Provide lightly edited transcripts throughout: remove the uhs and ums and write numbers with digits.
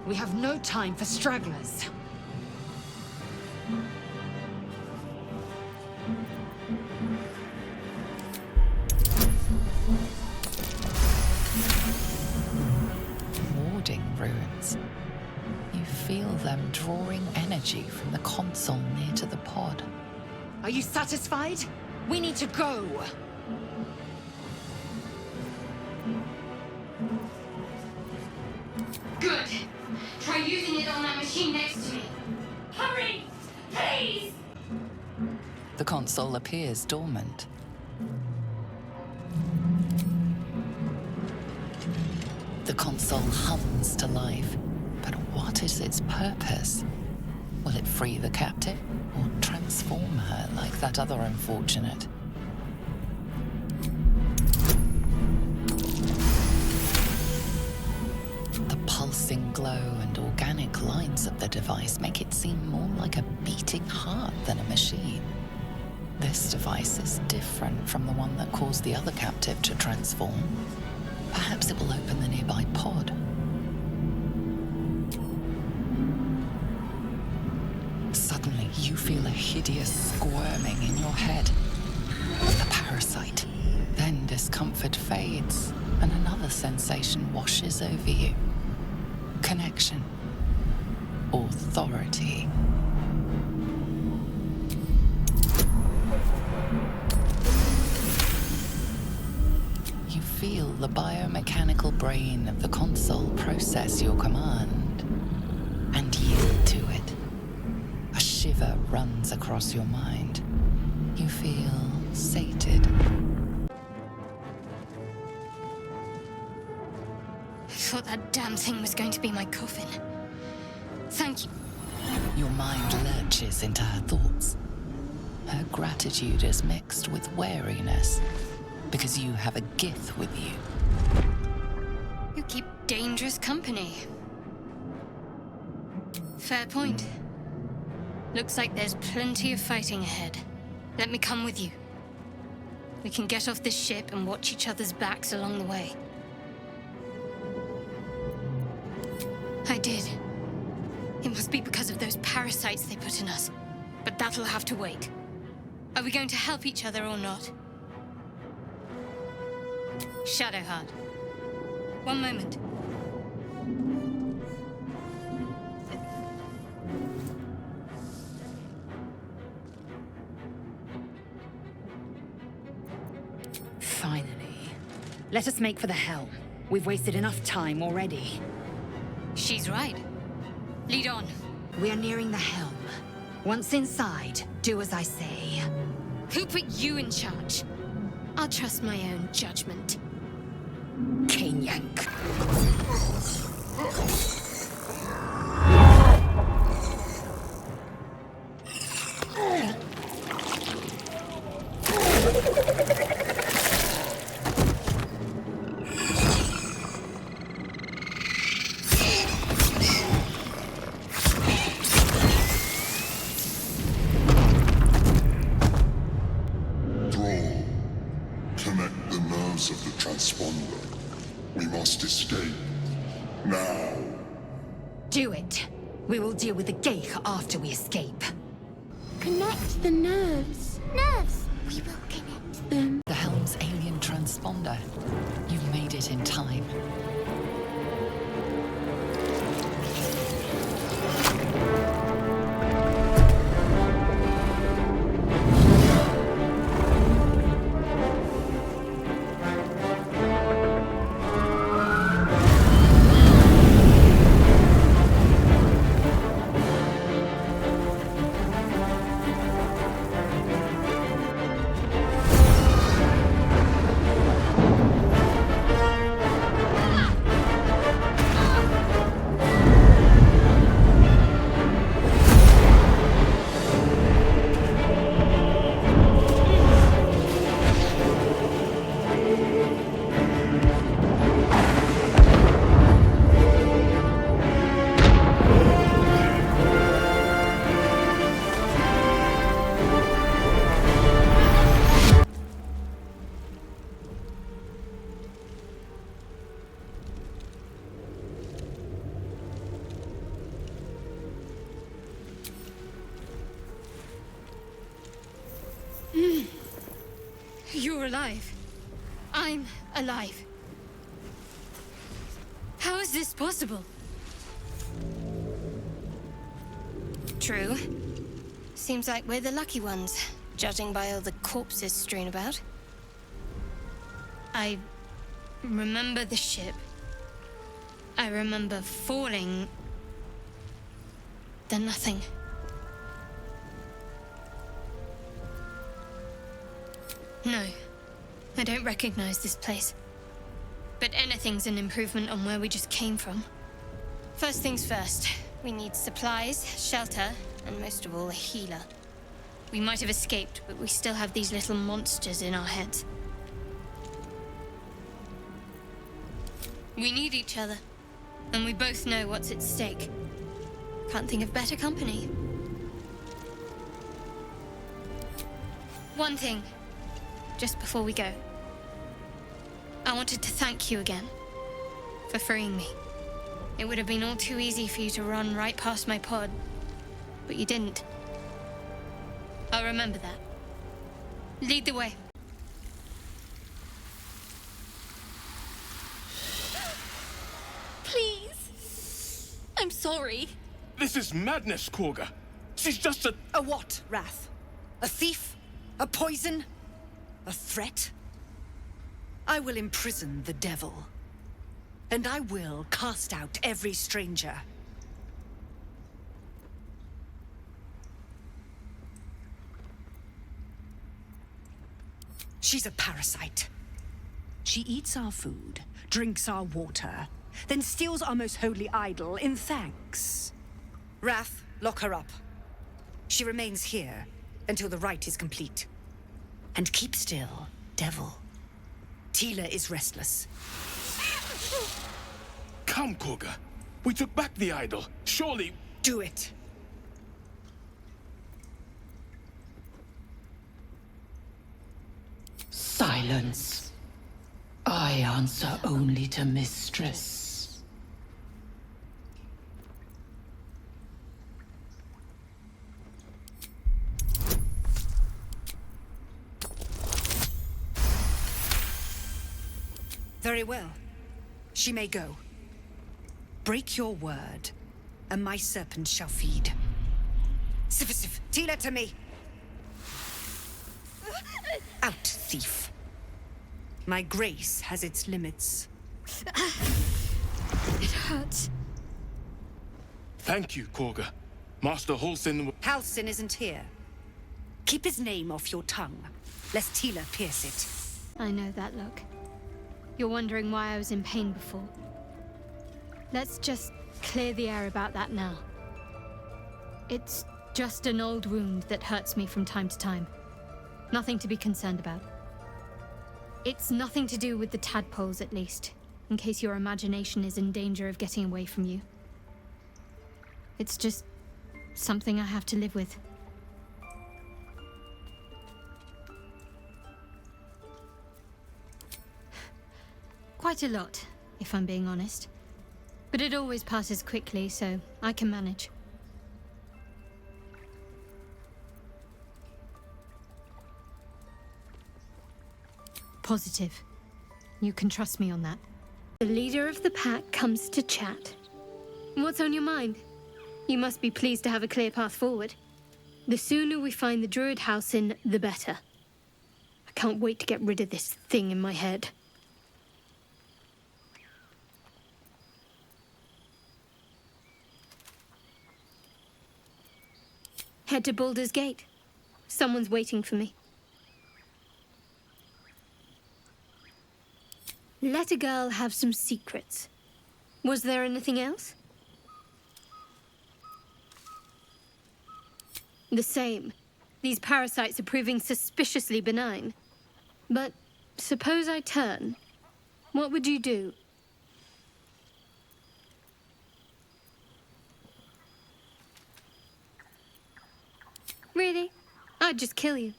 We have no time for stragglers. Warding ruins. You feel them drawing energy from the console near to the pod. Are you satisfied? We need to go. Good. Try using it on that machine next to me. Hurry! Please! The console appears dormant. The console hums to life. But what is its purpose? Will it free the captive or transform her like that other unfortunate? The pulsing glow and organic lines of the device make it seem more like a beating heart than a machine. This device is different from the one that caused the other captive to transform. Perhaps it will open the nearby pod. Suddenly, you feel a hideous squirming in your head. The parasite. Then discomfort fades, and another sensation washes over you. Connection. Authority. You feel the biomechanical brain of the console process your command and yield to it. A shiver runs across your mind. You feel sated. I thought that damn thing was going to be my coffin. Thank you. Your mind lurches into her thoughts. Her gratitude is mixed with wariness, because you have a Gith with you. You keep dangerous company. Fair point. Looks like there's plenty of fighting ahead. Let me come with you. We can get off this ship and watch each other's backs along the way. I did. It must be because of those parasites they put in us. But that'll have to wait. Are we going to help each other or not? Shadowheart. One moment. Finally. Let us make for the helm. We've wasted enough time already. She's right. Lead on. We are nearing the helm. Once inside, do as I say. Who put you in charge? I'll trust my own judgment. Yank. Connect the nerves of the transponder. We must escape. Now. Do it. We will deal with the Geich after we escape. Connect the nerves. Nerves! We will connect them. The helm's alien transponder. You've made it in time. You're alive. I'm alive. How is this possible? True. Seems like we're the lucky ones, judging by all the corpses strewn about. I remember the ship. I remember falling. Then nothing. No, I don't recognize this place. But anything's an improvement on where we just came from. First things first, we need supplies, shelter, and most of all, a healer. We might have escaped, but we still have these little monsters in our heads. We need each other, and we both know what's at stake. Can't think of better company. One thing, just before we go. I wanted to thank you again for freeing me. It would have been all too easy for you to run right past my pod, but you didn't. I'll remember that. Lead the way. Please. I'm sorry. This is madness, Korga. She's just a... A what, Wrath? A thief? A poison? A threat? I will imprison the devil. And I will cast out every stranger. She's a parasite. She eats our food, drinks our water, then steals our most holy idol in thanks. Wrath, lock her up. She remains here until the rite is complete. And keep still, devil. Tila is restless. Come, Korga. We took back the idol. Surely... Do it. Silence. I answer only to Mistress. Very well. She may go. Break your word, and my serpent shall feed. Sif, Tila to me! Out, thief. My grace has its limits. It hurts. Thank you, Korga. Master Halsin... Halsin isn't here. Keep his name off your tongue, lest Tila pierce it. I know that look. You're wondering why I was in pain before. Let's just clear the air about that now. It's just an old wound that hurts me from time to time. Nothing to be concerned about. It's nothing to do with the tadpoles, at least, in case your imagination is in danger of getting away from you. It's just something I have to live with. Quite a lot, if I'm being honest. But it always passes quickly, so I can manage. Positive. You can trust me on that. The leader of the pack comes to chat. What's on your mind? You must be pleased to have a clear path forward. The sooner we find the druid house in, the better. I can't wait to get rid of this thing in my head. Head to Baldur's Gate. Someone's waiting for me. Let a girl have some secrets. Was there anything else? The same. These parasites are proving suspiciously benign. But suppose I turn. What would you do? Really? I'd just kill you.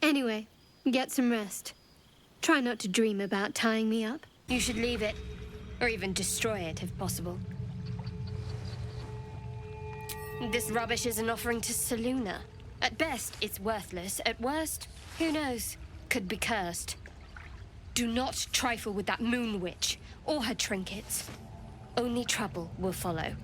Anyway, get some rest. Try not to dream about tying me up. You should leave it. Or even destroy it, if possible. This rubbish is an offering to Selûne. At best, it's worthless. At worst, who knows? could be cursed. Do not trifle with that moon witch or her trinkets. Only trouble will follow.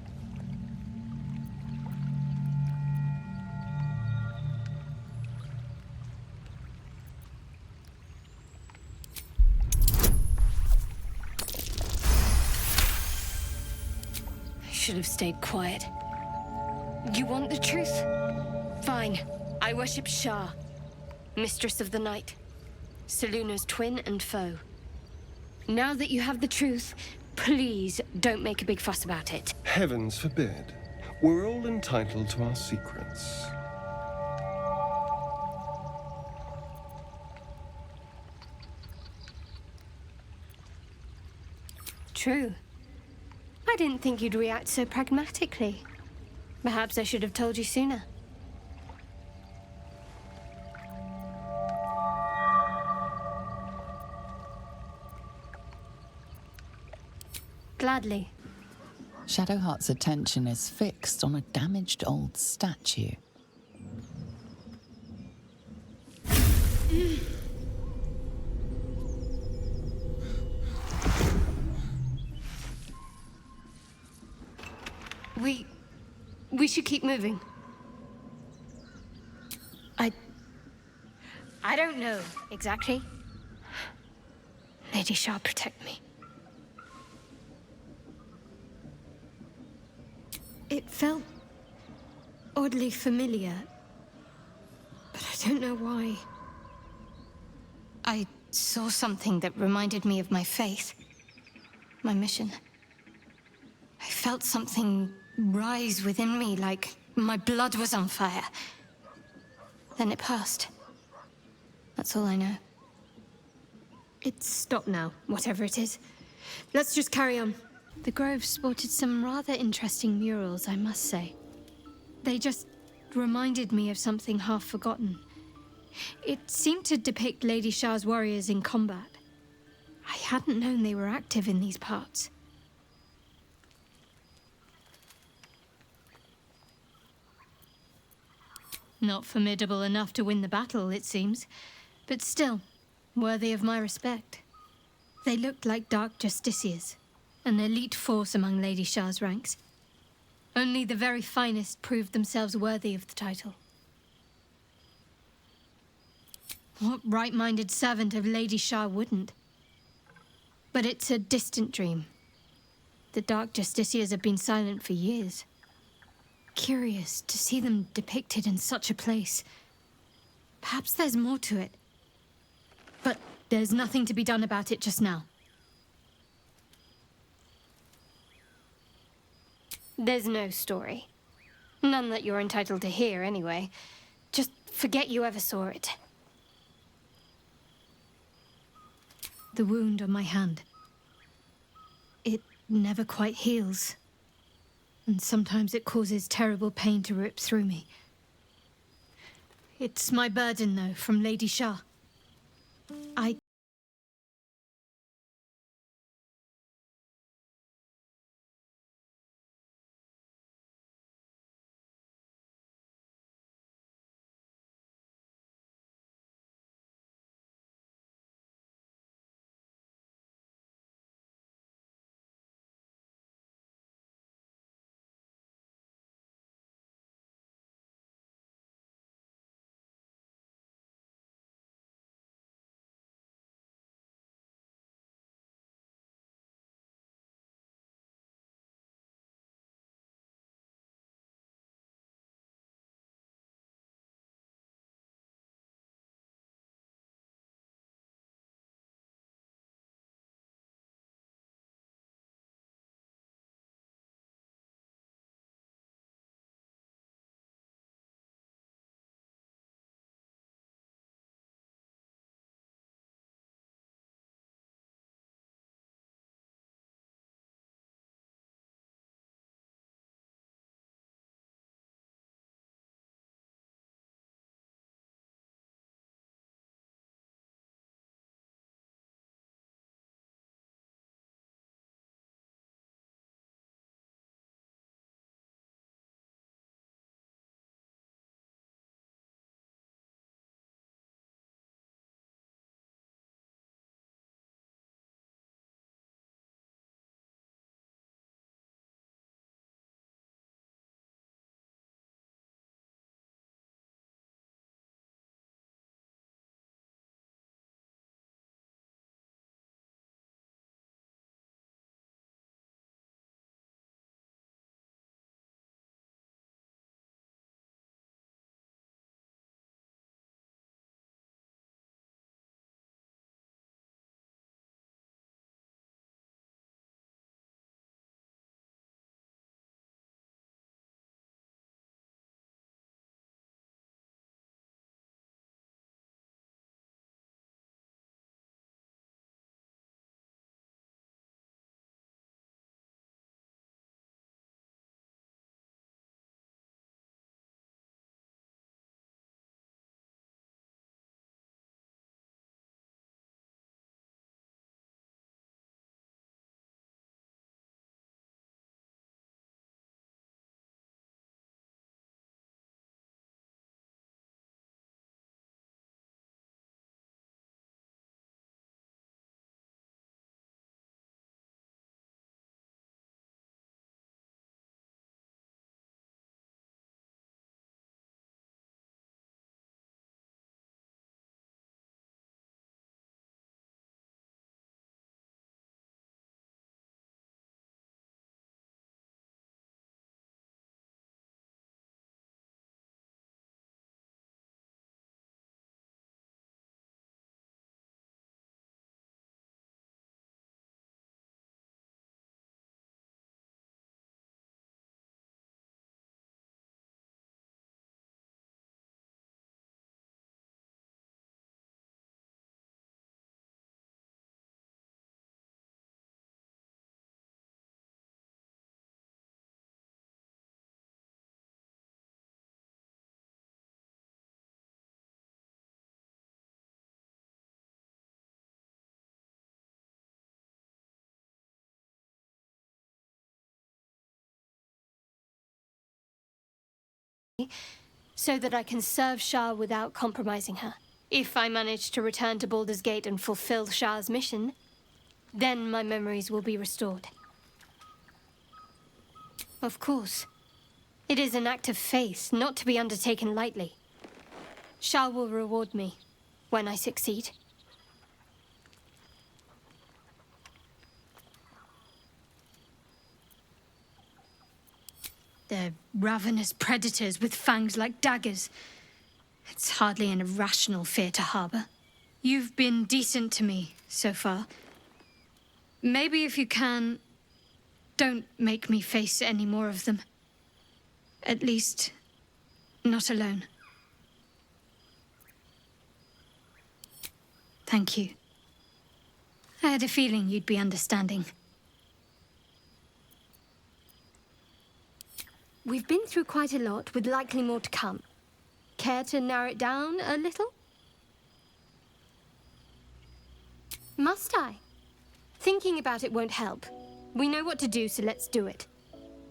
I should have stayed quiet. You want the truth? Fine. I worship Shah, Mistress of the Night, Seluna's twin and foe. Now that you have the truth, please don't make a big fuss about it. Heavens forbid. We're all entitled to our secrets. True. I didn't think you'd react so pragmatically. Perhaps I should have told you sooner. Gladly. Shadowheart's attention is fixed on a damaged old statue. We should keep moving. I don't know exactly. Lady Shah, protect me. It felt oddly familiar, but I don't know why. I saw something that reminded me of my faith, my mission. I felt something rise within me, like my blood was on fire. Then it passed. That's all I know. It's stopped now, whatever it is. Let's just carry on. The Grove sported some rather interesting murals, I must say. They just reminded me of something half forgotten. It seemed to depict Lady Shah's warriors in combat. I hadn't known they were active in these parts. Not formidable enough to win the battle, it seems, but still, worthy of my respect. They looked like dark justiciars, an elite force among Lady Shah's ranks. Only the very finest proved themselves worthy of the title. What right-minded servant of Lady Shah wouldn't? But it's a distant dream. The dark justiciars have been silent for years. Curious to see them depicted in such a place. Perhaps there's more to it. But there's nothing to be done about it just now. There's no story. None that you're entitled to hear, anyway. Just forget you ever saw it. The wound on my hand. It never quite heals. And sometimes it causes terrible pain to rip through me. It's my burden, though, from Lady Shah. I so that I can serve Shah without compromising her. If I manage to return to Baldur's Gate and fulfill Shah's mission, then my memories will be restored. Of course. It is an act of faith, not to be undertaken lightly. Shah will reward me when I succeed. They're ravenous predators with fangs like daggers. It's hardly an irrational fear to harbor. You've been decent to me so far. Maybe if you can, don't make me face any more of them. At least, not alone. Thank you. I had a feeling you'd be understanding. We've been through quite a lot, with likely more to come. Care to narrow it down a little? Must I? Thinking about it won't help. We know what to do, so let's do it.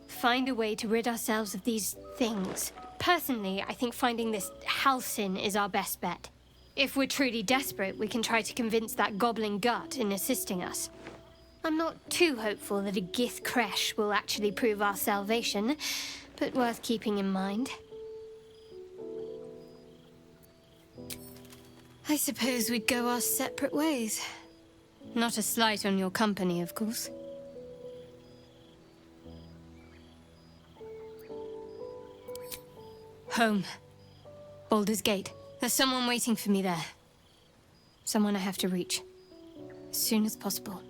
Find a way to rid ourselves of these things. Personally, I think finding this Halcyon is our best bet. If we're truly desperate, we can try to convince that goblin gut in assisting us. I'm not too hopeful that a Gith Kresh will actually prove our salvation, but worth keeping in mind. I suppose we'd go our separate ways. Not a slight on your company, of course. Home. Baldur's Gate. There's someone waiting for me there. Someone I have to reach. As soon as possible.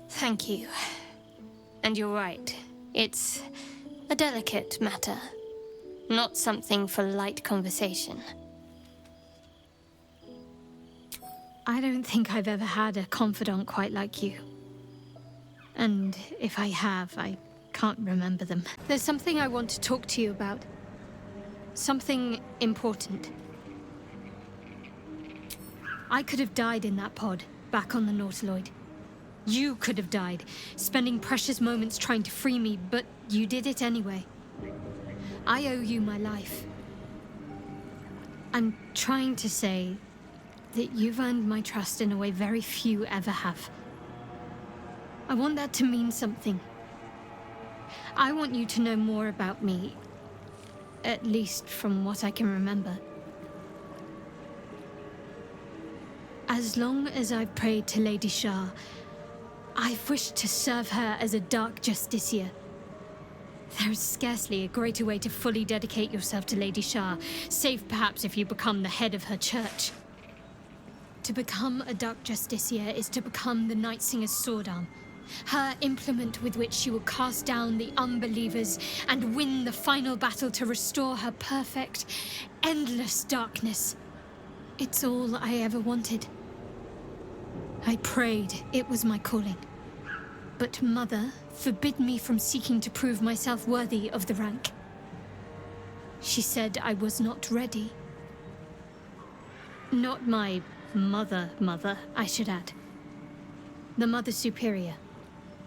Thank you. And you're right. It's a delicate matter. Not something for light conversation. I don't think I've ever had a confidant quite like you. And if I have, I can't remember them. There's something I want to talk to you about. Something important. I could have died in that pod, back on the Nautiloid. You could have died, spending precious moments trying to free me, but you did it anyway. I owe you my life. I'm trying to say that you've earned my trust in a way very few ever have. I want that to mean something. I want you to know more about me, at least from what I can remember. As long as I've prayed to Lady Shah, I've wished to serve her as a Dark Justiciar. There is scarcely a greater way to fully dedicate yourself to Lady Shah, save perhaps if you become the head of her church. To become a Dark Justiciar is to become the Night Singer's sword arm, her implement with which she will cast down the unbelievers and win the final battle to restore her perfect, endless darkness. It's all I ever wanted. I prayed it was my calling. But Mother forbid me from seeking to prove myself worthy of the rank. She said I was not ready. Not my mother, I should add. The Mother Superior,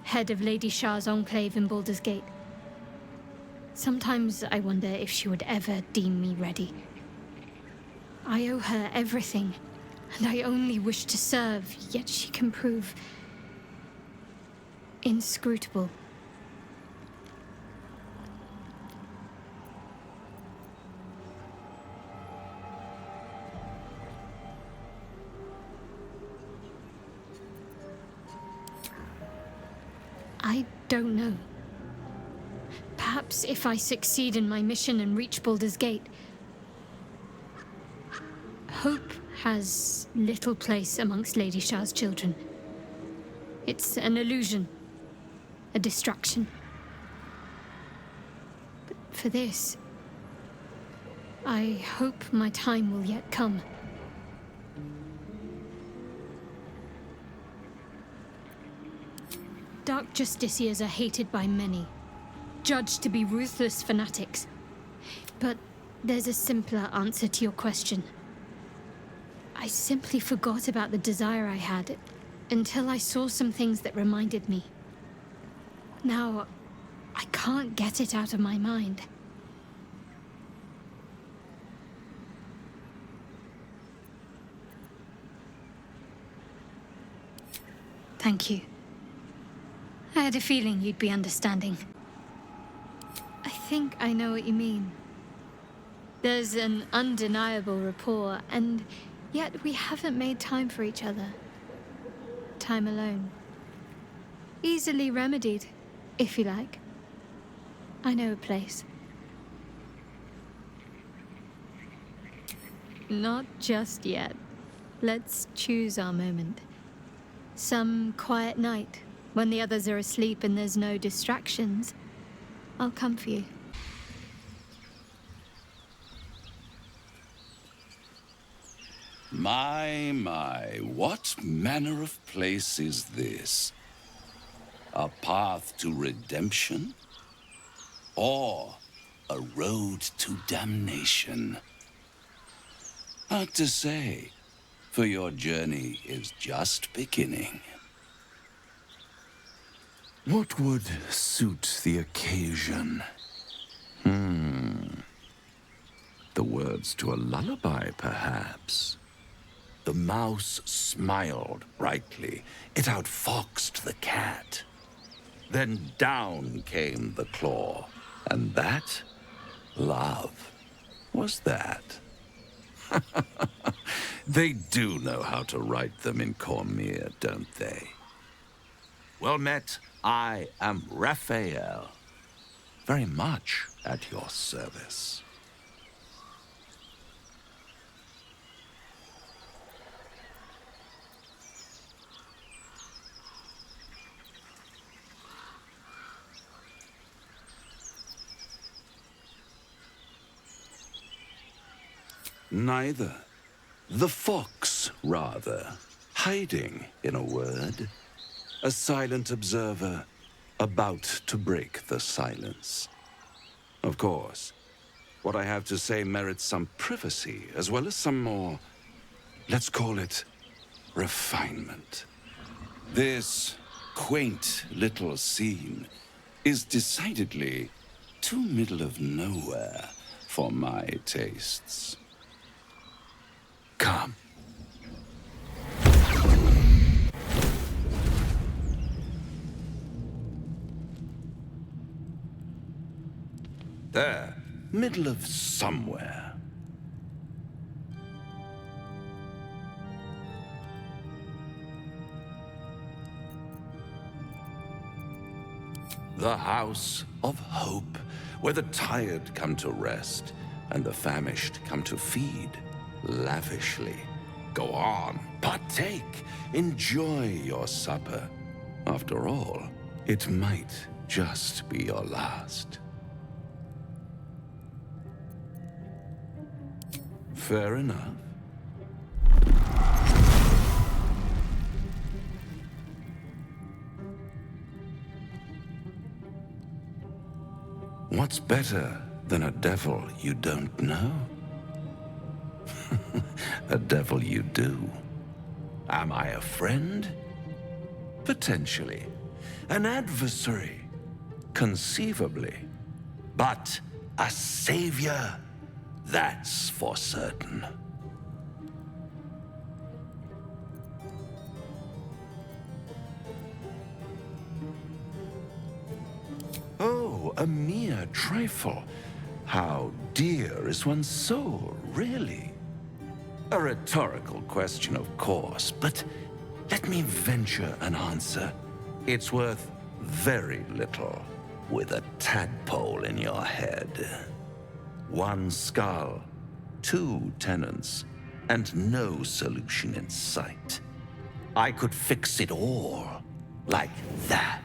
head of Lady Shah's enclave in Baldur's Gate. Sometimes I wonder if she would ever deem me ready. I owe her everything, and I only wish to serve, yet she can prove inscrutable. I don't know. Perhaps if I succeed in my mission and reach Baldur's Gate, hope has little place amongst Lady Shah's children. It's an illusion, a distraction. But for this, I hope my time will yet come. Dark Justiciars are hated by many, judged to be ruthless fanatics. But there's a simpler answer to your question. I simply forgot about the desire I had until I saw some things that reminded me. Now, I can't get it out of my mind. Thank you. I had a feeling you'd be understanding. I think I know what you mean. There's an undeniable rapport, and yet we haven't made time for each other. Time alone. Easily remedied, if you like. I know a place. Not just yet. Let's choose our moment. Some quiet night, when the others are asleep and there's no distractions, I'll come for you. My, what manner of place is this? A path to redemption? Or a road to damnation? Hard to say, for your journey is just beginning. What would suit the occasion? The words to a lullaby, perhaps. The mouse smiled brightly. It outfoxed the cat. Then down came the claw. And that, love, was that. They do know how to write them in Cormyr, don't they? Well met, I am Raphael. Very much at your service. Neither. The fox, rather. Hiding, in a word. A silent observer, about to break the silence. Of course, what I have to say merits some privacy, as well as some more, let's call it, refinement. This quaint little scene is decidedly too middle of nowhere for my tastes. Come. There, middle of somewhere. The House of Hope, where the tired come to rest and the famished come to feed. Lavishly. Go on, partake, enjoy your supper. After all, it might just be your last. Fair enough. What's better than a devil you don't know? A devil you do. Am I a friend? Potentially. An adversary? Conceivably. But a savior? That's for certain. Oh, a mere trifle. How dear is one's soul, really? A rhetorical question, of course, but let me venture an answer. It's worth very little with a tadpole in your head. One skull, two tenants, and no solution in sight. I could fix it all like that.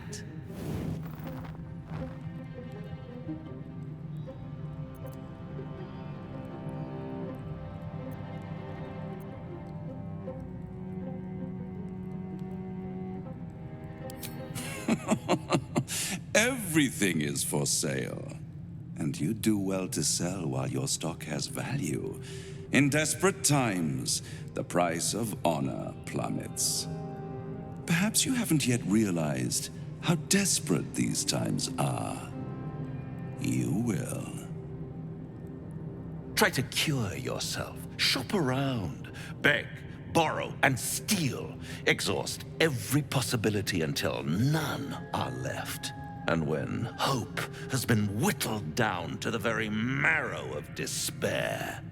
Everything is for sale. And you do well to sell while your stock has value. In desperate times, the price of honor plummets. Perhaps you haven't yet realized how desperate these times are. You will. Try to cure yourself. Shop around. Beg, borrow and steal, exhaust every possibility until none are left. And when hope has been whittled down to the very marrow of despair,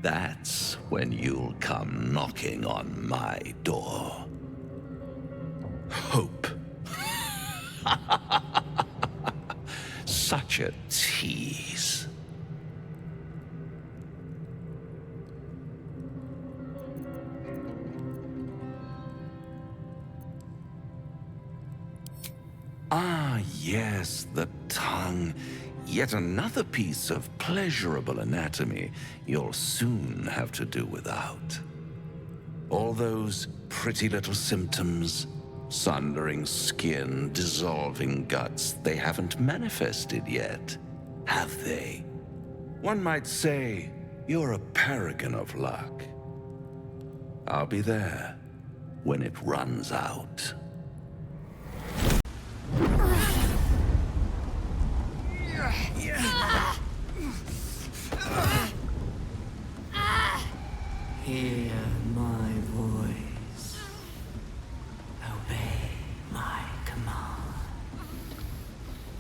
that's when you'll come knocking on my door. Hope. Such a tease. Ah, yes, the tongue. Yet another piece of pleasurable anatomy you'll soon have to do without. All those pretty little symptoms, sundering skin, dissolving guts, they haven't manifested yet, have they? One might say you're a paragon of luck. I'll be there when it runs out. Hear my voice. Obey my command.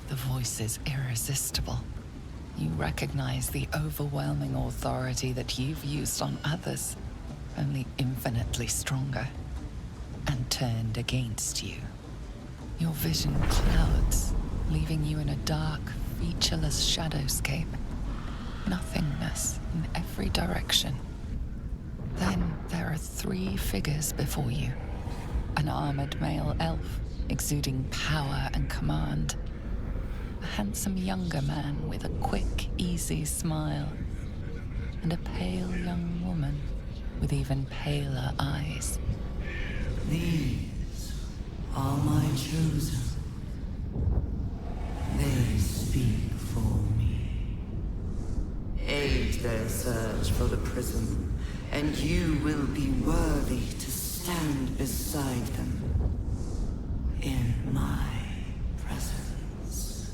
The voice is irresistible. You recognize the overwhelming authority that you've used on others, only infinitely stronger, and turned against you. Your vision clouds, leaving you in a dark, featureless shadowscape. Nothingness in every direction. Then there are 3 figures before you. An armored male elf, exuding power and command. A handsome younger man with a quick, easy smile. And a pale young woman with even paler eyes. These are my chosen. They speak for me. Aid their search for the prism, and you will be worthy to stand beside them in my presence.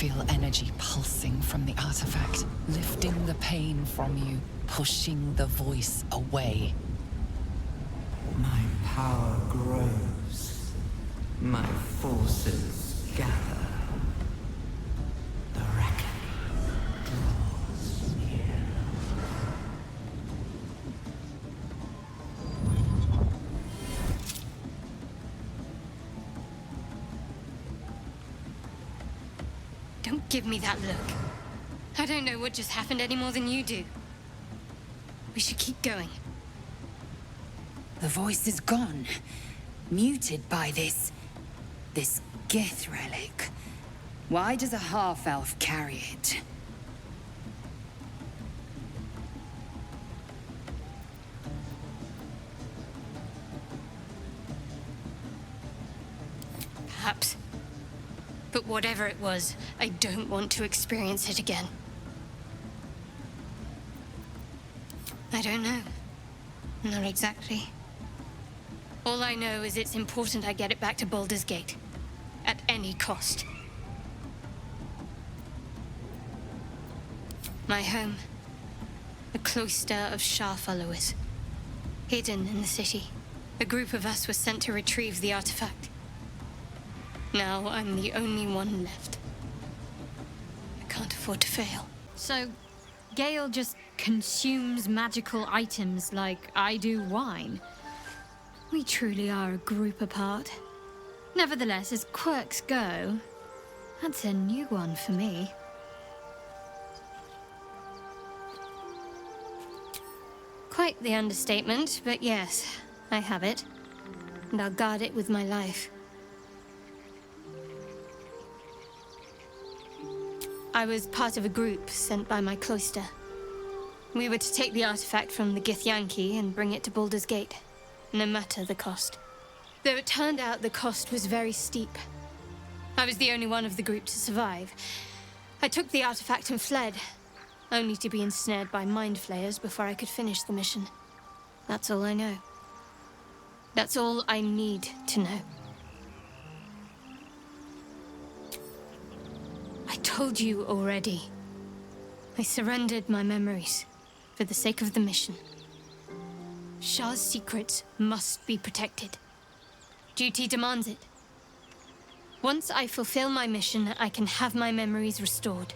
Feel energy pulsing from the artifact, lifting the pain from you, pushing the voice away. My power grows. My forces gather. The reckoning draws near. Don't give me that look. I don't know what just happened any more than you do. We should keep going. The voice is gone. Muted by this Gith relic. Why does a half-elf carry it? Perhaps. But whatever it was, I don't want to experience it again. I don't know. Not exactly. All I know is it's important I get it back to Baldur's Gate. At any cost. My home. A cloister of Shah followers. Hidden in the city. A group of us was sent to retrieve the artifact. Now I'm the only one left. I can't afford to fail. So, Gale just consumes magical items like I do wine. We truly are a group apart. Nevertheless, as quirks go, that's a new one for me. Quite the understatement, but yes, I have it. And I'll guard it with my life. I was part of a group sent by my cloister. We were to take the artifact from the Githyanki and bring it to Baldur's Gate, no matter the cost. Though it turned out the cost was very steep. I was the only one of the group to survive. I took the artifact and fled, only to be ensnared by mind flayers before I could finish the mission. That's all I know. That's all I need to know. I told you already. I surrendered my memories for the sake of the mission. Shah's secrets must be protected. Duty demands it. Once I fulfill my mission, I can have my memories restored.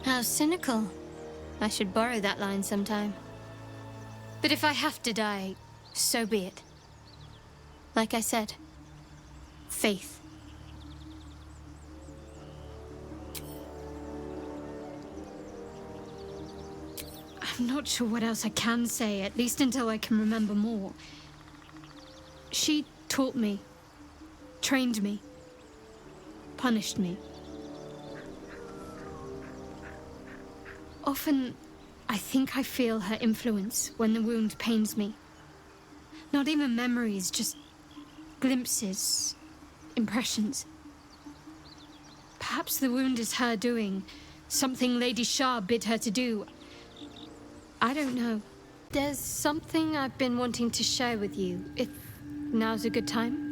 How cynical. I should borrow that line sometime. But if I have to die, so be it. Like I said, faith. I'm not sure what else I can say, at least until I can remember more. She taught me, trained me, punished me. Often, I think I feel her influence when the wound pains me. Not even memories, just glimpses, impressions. Perhaps the wound is her doing, something Lady Shah bid her to do. I don't know. There's something I've been wanting to share with you, if now's a good time.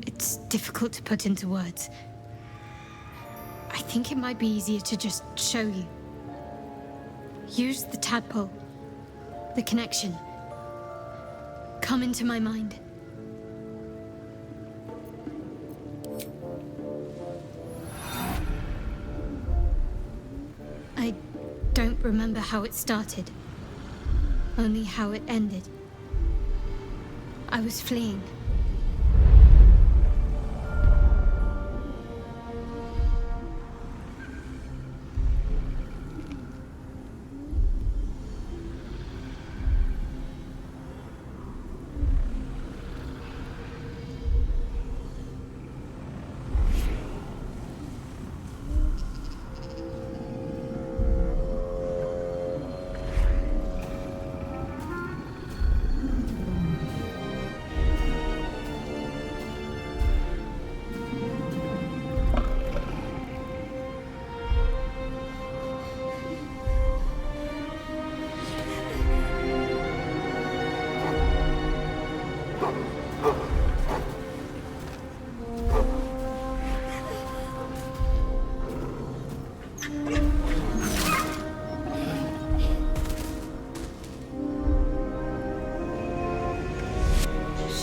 It's difficult to put into words. I think it might be easier to just show you. Use the tadpole, the connection. Come into my mind. I don't remember how it started, only how it ended. I was fleeing.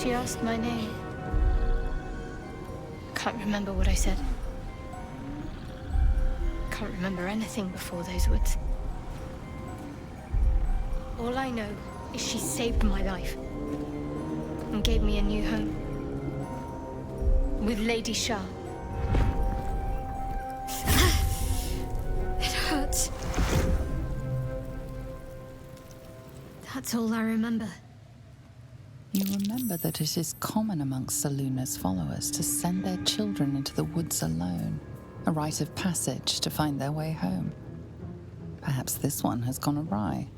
She asked my name. Can't remember what I said. Can't remember anything before those words. All I know is she saved my life and gave me a new home with Lady Shah. It hurts. That's all I remember. You remember that it is common amongst Seluna's followers to send their children into the woods alone, a rite of passage to find their way home. Perhaps this one has gone awry.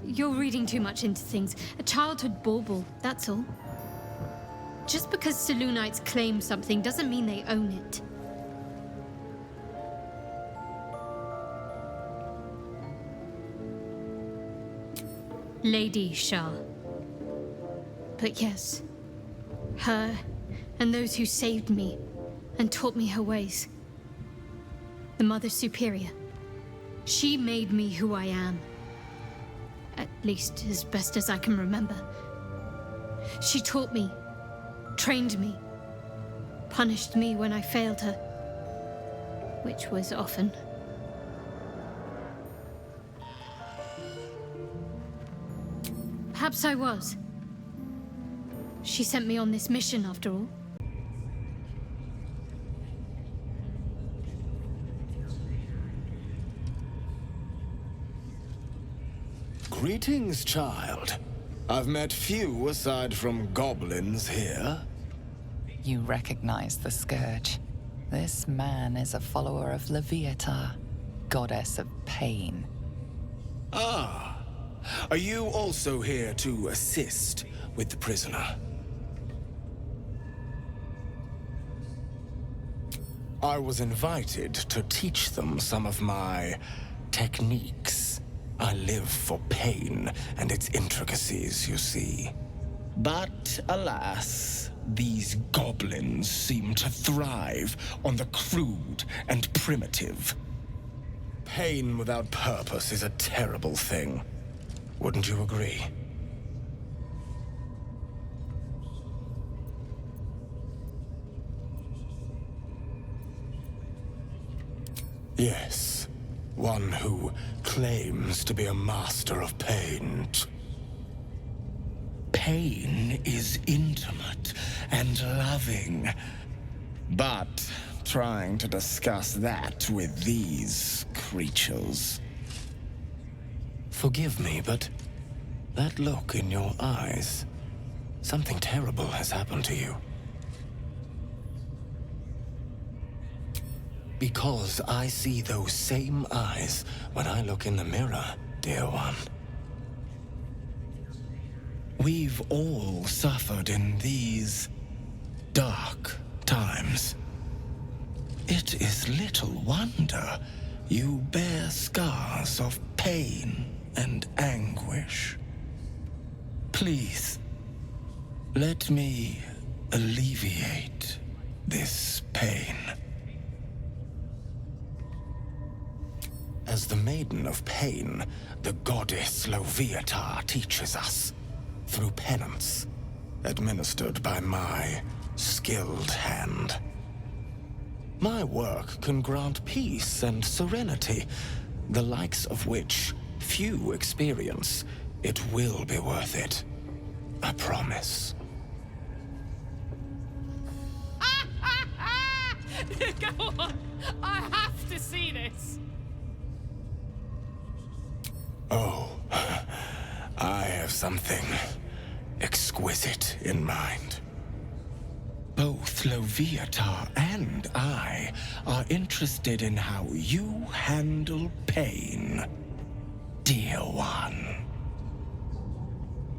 You're reading too much into things. A childhood bauble, that's all. Just because Selunites claim something doesn't mean they own it. Lady Shah. But yes, her and those who saved me and taught me her ways. The Mother Superior. She made me who I am. At least as best as I can remember. She taught me, trained me, punished me when I failed her, which was often. Perhaps I was. She sent me on this mission, after all. Greetings, child. I've met few aside from goblins here. You recognize the Scourge. This man is a follower of Leviatha, goddess of pain. Ah. Are you also here to assist with the prisoner? I was invited to teach them some of my techniques. I live for pain and its intricacies, you see. But alas, these goblins seem to thrive on the crude and primitive. Pain without purpose is a terrible thing. Wouldn't you agree? Yes, one who claims to be a master of pain. Pain is intimate and loving. But trying to discuss that with these creatures. Forgive me, but that look in your eyes, something terrible has happened to you. Because I see those same eyes when I look in the mirror, dear one. We've all suffered in these dark times. It is little wonder you bear scars of pain and anguish. Please, let me alleviate this pain. As the Maiden of Pain, the goddess Leviatha teaches us, through penance, administered by my skilled hand. My work can grant peace and serenity, the likes of which few experience. It will be worth it. I promise. Go on! I have to see this! Oh, I have something exquisite in mind. Both Leviatha and I are interested in how you handle pain, dear one.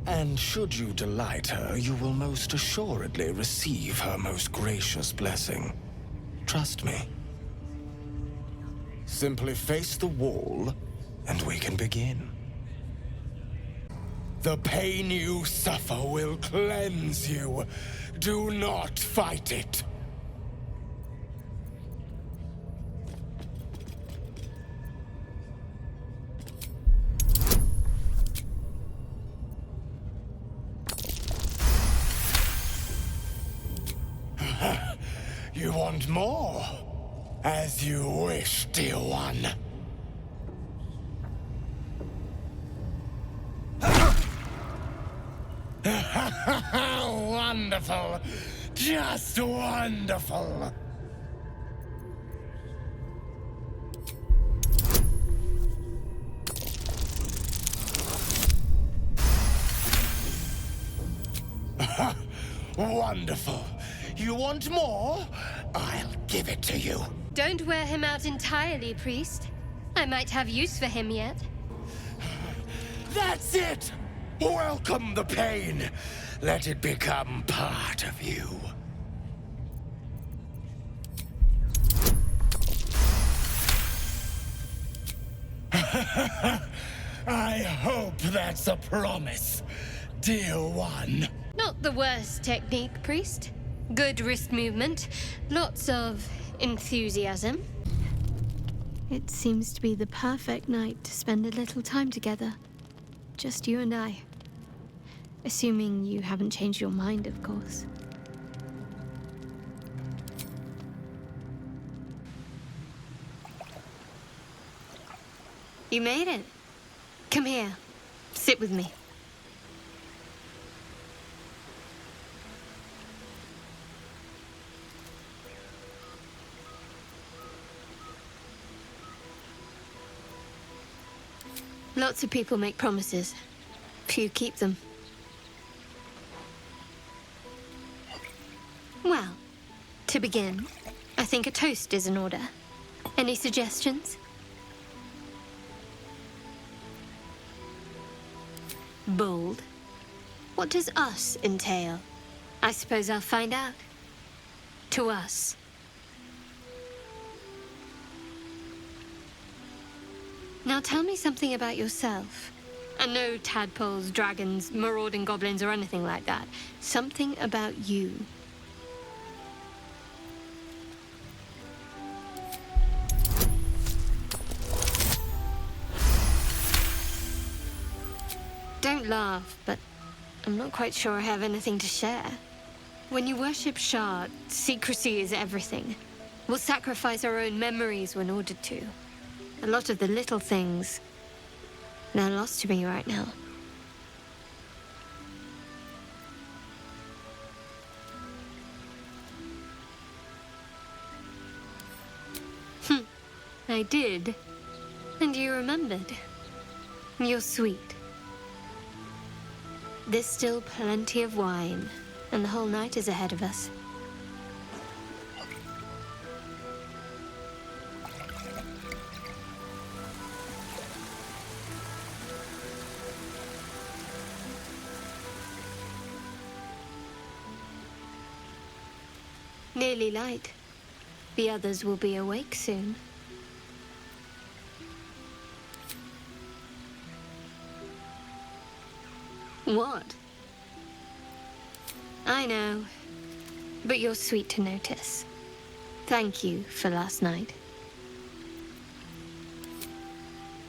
And should you delight her, you will most assuredly receive her most gracious blessing. Trust me. Simply face the wall, and we can begin. The pain you suffer will cleanse you. Do not fight it. You want more? As you wish, dear one. Wonderful. Just wonderful. Wonderful. You want more? I'll give it to you. Don't wear him out entirely, priest. I might have use for him yet. That's it! Welcome the pain. Let it become part of you. I hope that's a promise, dear one. Not the worst technique, priest. Good wrist movement. Lots of enthusiasm. It seems to be the perfect night to spend a little time together. Just you and I. Assuming you haven't changed your mind, of course. You made it. Come here. Sit with me. Lots of people make promises. Few keep them. Well, to begin, I think a toast is in order. Any suggestions? Bold. What does us entail? I suppose I'll find out. To us. Now tell me something about yourself. And no tadpoles, dragons, marauding goblins, or anything like that. Something about you. Don't laugh, but I'm not quite sure I have anything to share. When you worship Shard, secrecy is everything. We'll sacrifice our own memories when ordered to. A lot of the little things, they're lost to me right now. I did. And you remembered. You're sweet. There's still plenty of wine, and the whole night is ahead of us. Nearly light. The others will be awake soon. What? I know, but you're sweet to notice. Thank you for last night.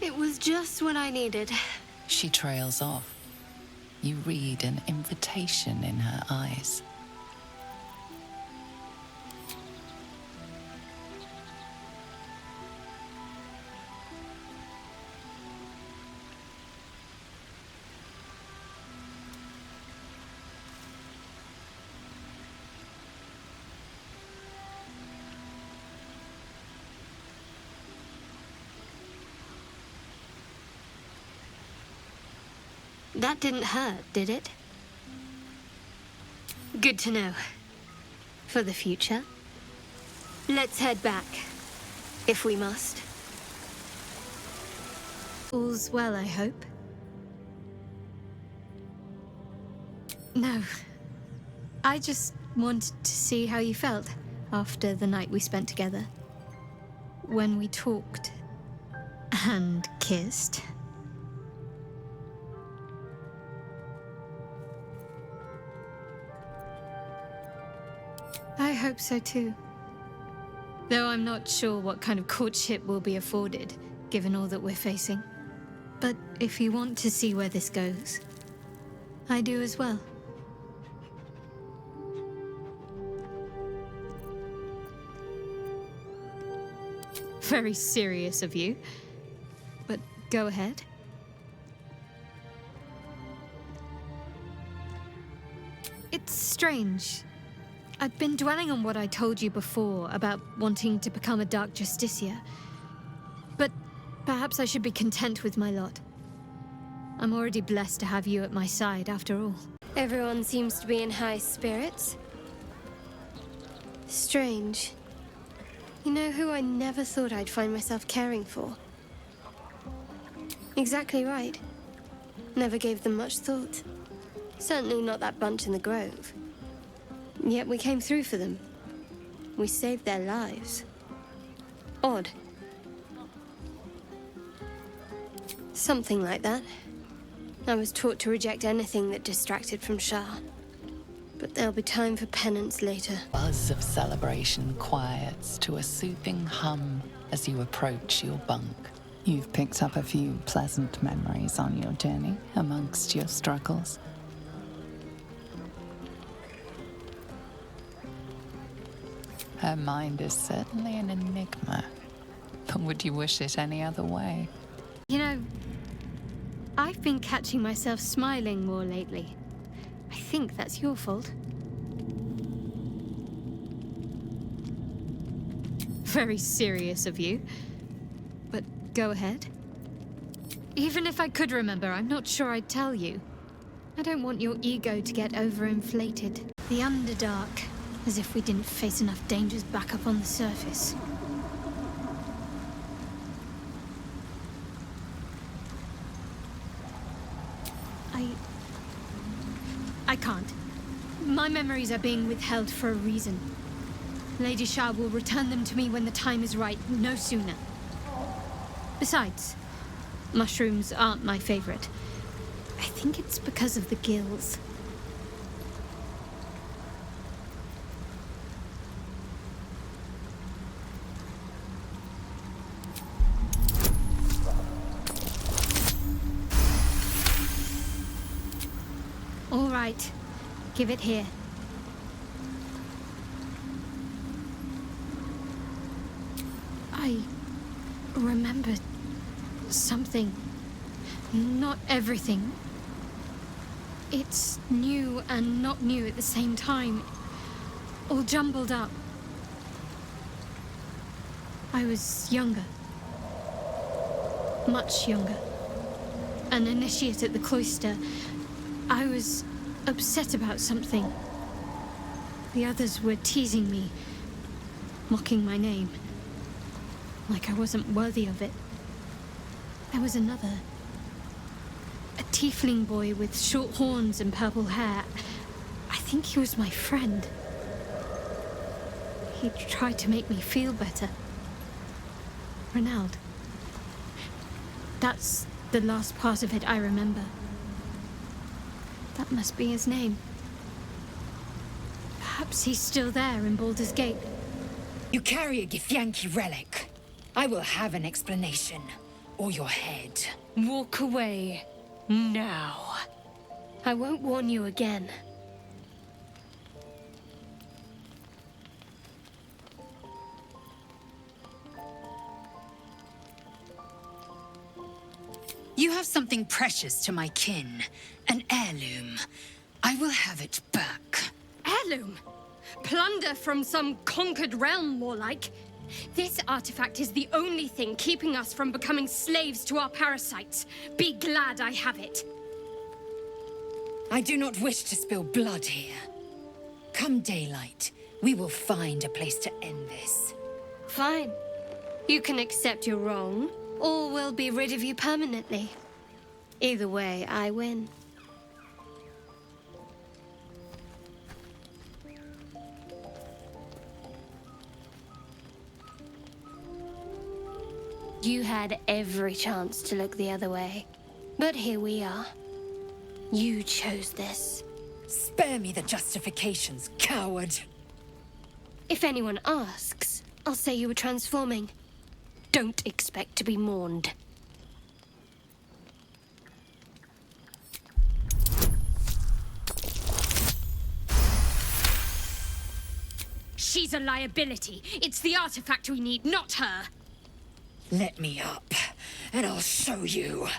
It was just what I needed. She trails off. You read an invitation in her eyes. That didn't hurt, did it? Good to know. For the future. Let's head back, if we must. All's well, I hope. No. I just wanted to see how you felt after the night we spent together. When we talked and kissed. I hope so too. Though I'm not sure what kind of courtship will be afforded, given all that we're facing. But if you want to see where this goes, I do as well. Very serious of you, but go ahead. It's strange. I've been dwelling on what I told you before about wanting to become a Dark Justiciar. But perhaps I should be content with my lot. I'm already blessed to have you at my side, after all. Everyone seems to be in high spirits. Strange. You know who I never thought I'd find myself caring for? Exactly right. Never gave them much thought. Certainly not that bunch in the grove. Yet we came through for them. We saved their lives. Odd. Something like that. I was taught to reject anything that distracted from Shah. But there'll be time for penance later. Buzz of celebration quiets to a soothing hum as you approach your bunk. You've picked up a few pleasant memories on your journey amongst your struggles. Her mind is certainly an enigma, but would you wish it any other way? You know, I've been catching myself smiling more lately. I think that's your fault. Very serious of you, but go ahead. Even if I could remember, I'm not sure I'd tell you. I don't want your ego to get overinflated. The Underdark, as if we didn't face enough dangers back up on the surface. I can't. My memories are being withheld for a reason. Lady Shah will return them to me when the time is right, no sooner. Besides, mushrooms aren't my favorite. I think it's because of the gills. All right, give it here. I remember something. Not everything. It's new and not new at the same time. All jumbled up. I was younger. Much younger. An initiate at the cloister. I was upset about something. The others were teasing me, mocking my name. Like I wasn't worthy of it. There was another. A tiefling boy with short horns and purple hair. I think he was my friend. He tried to make me feel better. Ronald. That's the last part of it I remember. That must be his name. Perhaps he's still there in Baldur's Gate. You carry a Githyanki relic. I will have an explanation. Or your head. Walk away. Now. I won't warn you again. You have something precious to my kin. An heirloom. I will have it back. Heirloom? Plunder from some conquered realm, more like. This artifact is the only thing keeping us from becoming slaves to our parasites. Be glad I have it. I do not wish to spill blood here. Come daylight, we will find a place to end this. Fine. You can accept you're wrong, or we'll be rid of you permanently. Either way, I win. You had every chance to look the other way. But here we are. You chose this. Spare me the justifications, coward. If anyone asks, I'll say you were transforming. Don't expect to be mourned. She's a liability. It's the artifact we need, not her. Let me up, and I'll show you.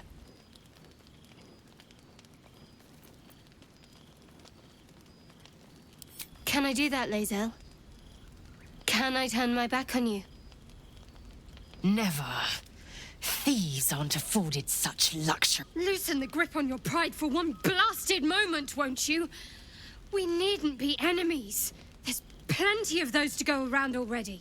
Can I do that, Lae'zel? Can I turn my back on you? Never. Thieves aren't afforded such luxury. Loosen the grip on your pride for one blasted moment, won't you? We needn't be enemies. There's plenty of those to go around already.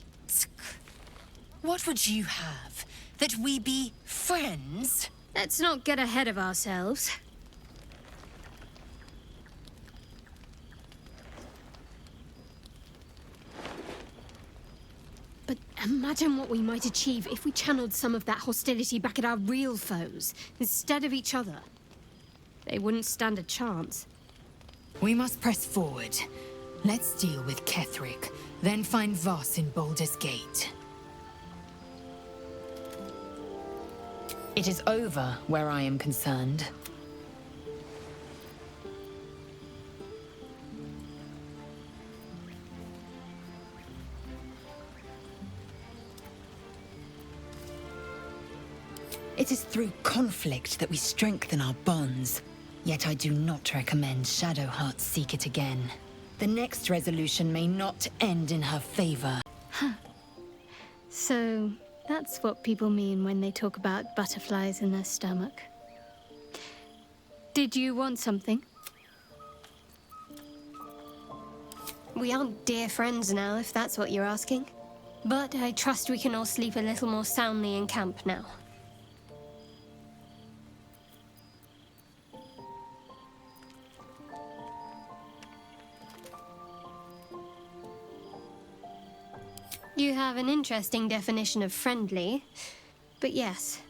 What would you have? That we be friends? Let's not get ahead of ourselves. But imagine what we might achieve if we channeled some of that hostility back at our real foes, instead of each other. They wouldn't stand a chance. We must press forward. Let's deal with Ketheric, then find Voss in Baldur's Gate. It is over where I am concerned. It is through conflict that we strengthen our bonds. Yet I do not recommend Shadowheart seek it again. The next resolution may not end in her favor. So, That's what people mean when they talk about butterflies in their stomach. Did you want something? We aren't dear friends now, if that's what you're asking. But I trust we can all sleep a little more soundly in camp now. You have an interesting definition of friendly, but yes.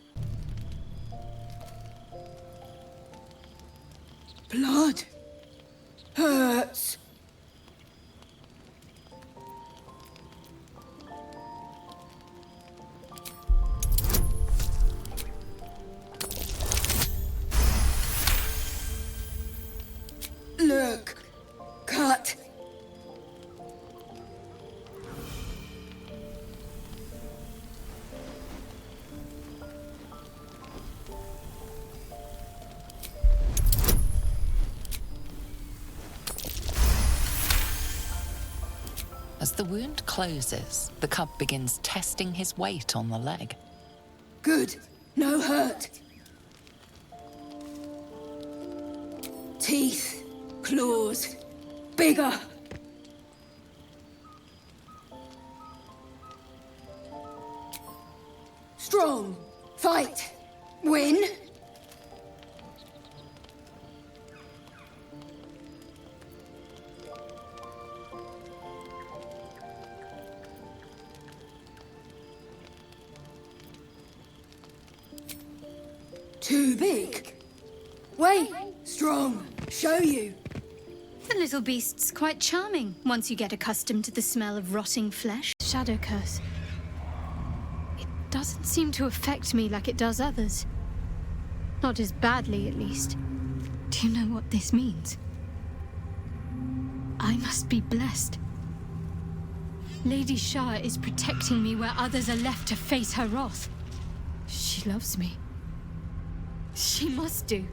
Blood hurts. Look, cut. As the wound closes, the cub begins testing his weight on the leg. Good. No hurt. Teeth, claws, bigger. Strong. Fight. Win. Too big. Wait. Strong. Show you. The little beast's quite charming once you get accustomed to the smell of rotting flesh. Shadow curse. It doesn't seem to affect me like it does others. Not as badly, at least. Do you know what this means? I must be blessed. Lady Shah is protecting me where others are left to face her wrath. She loves me. She must do.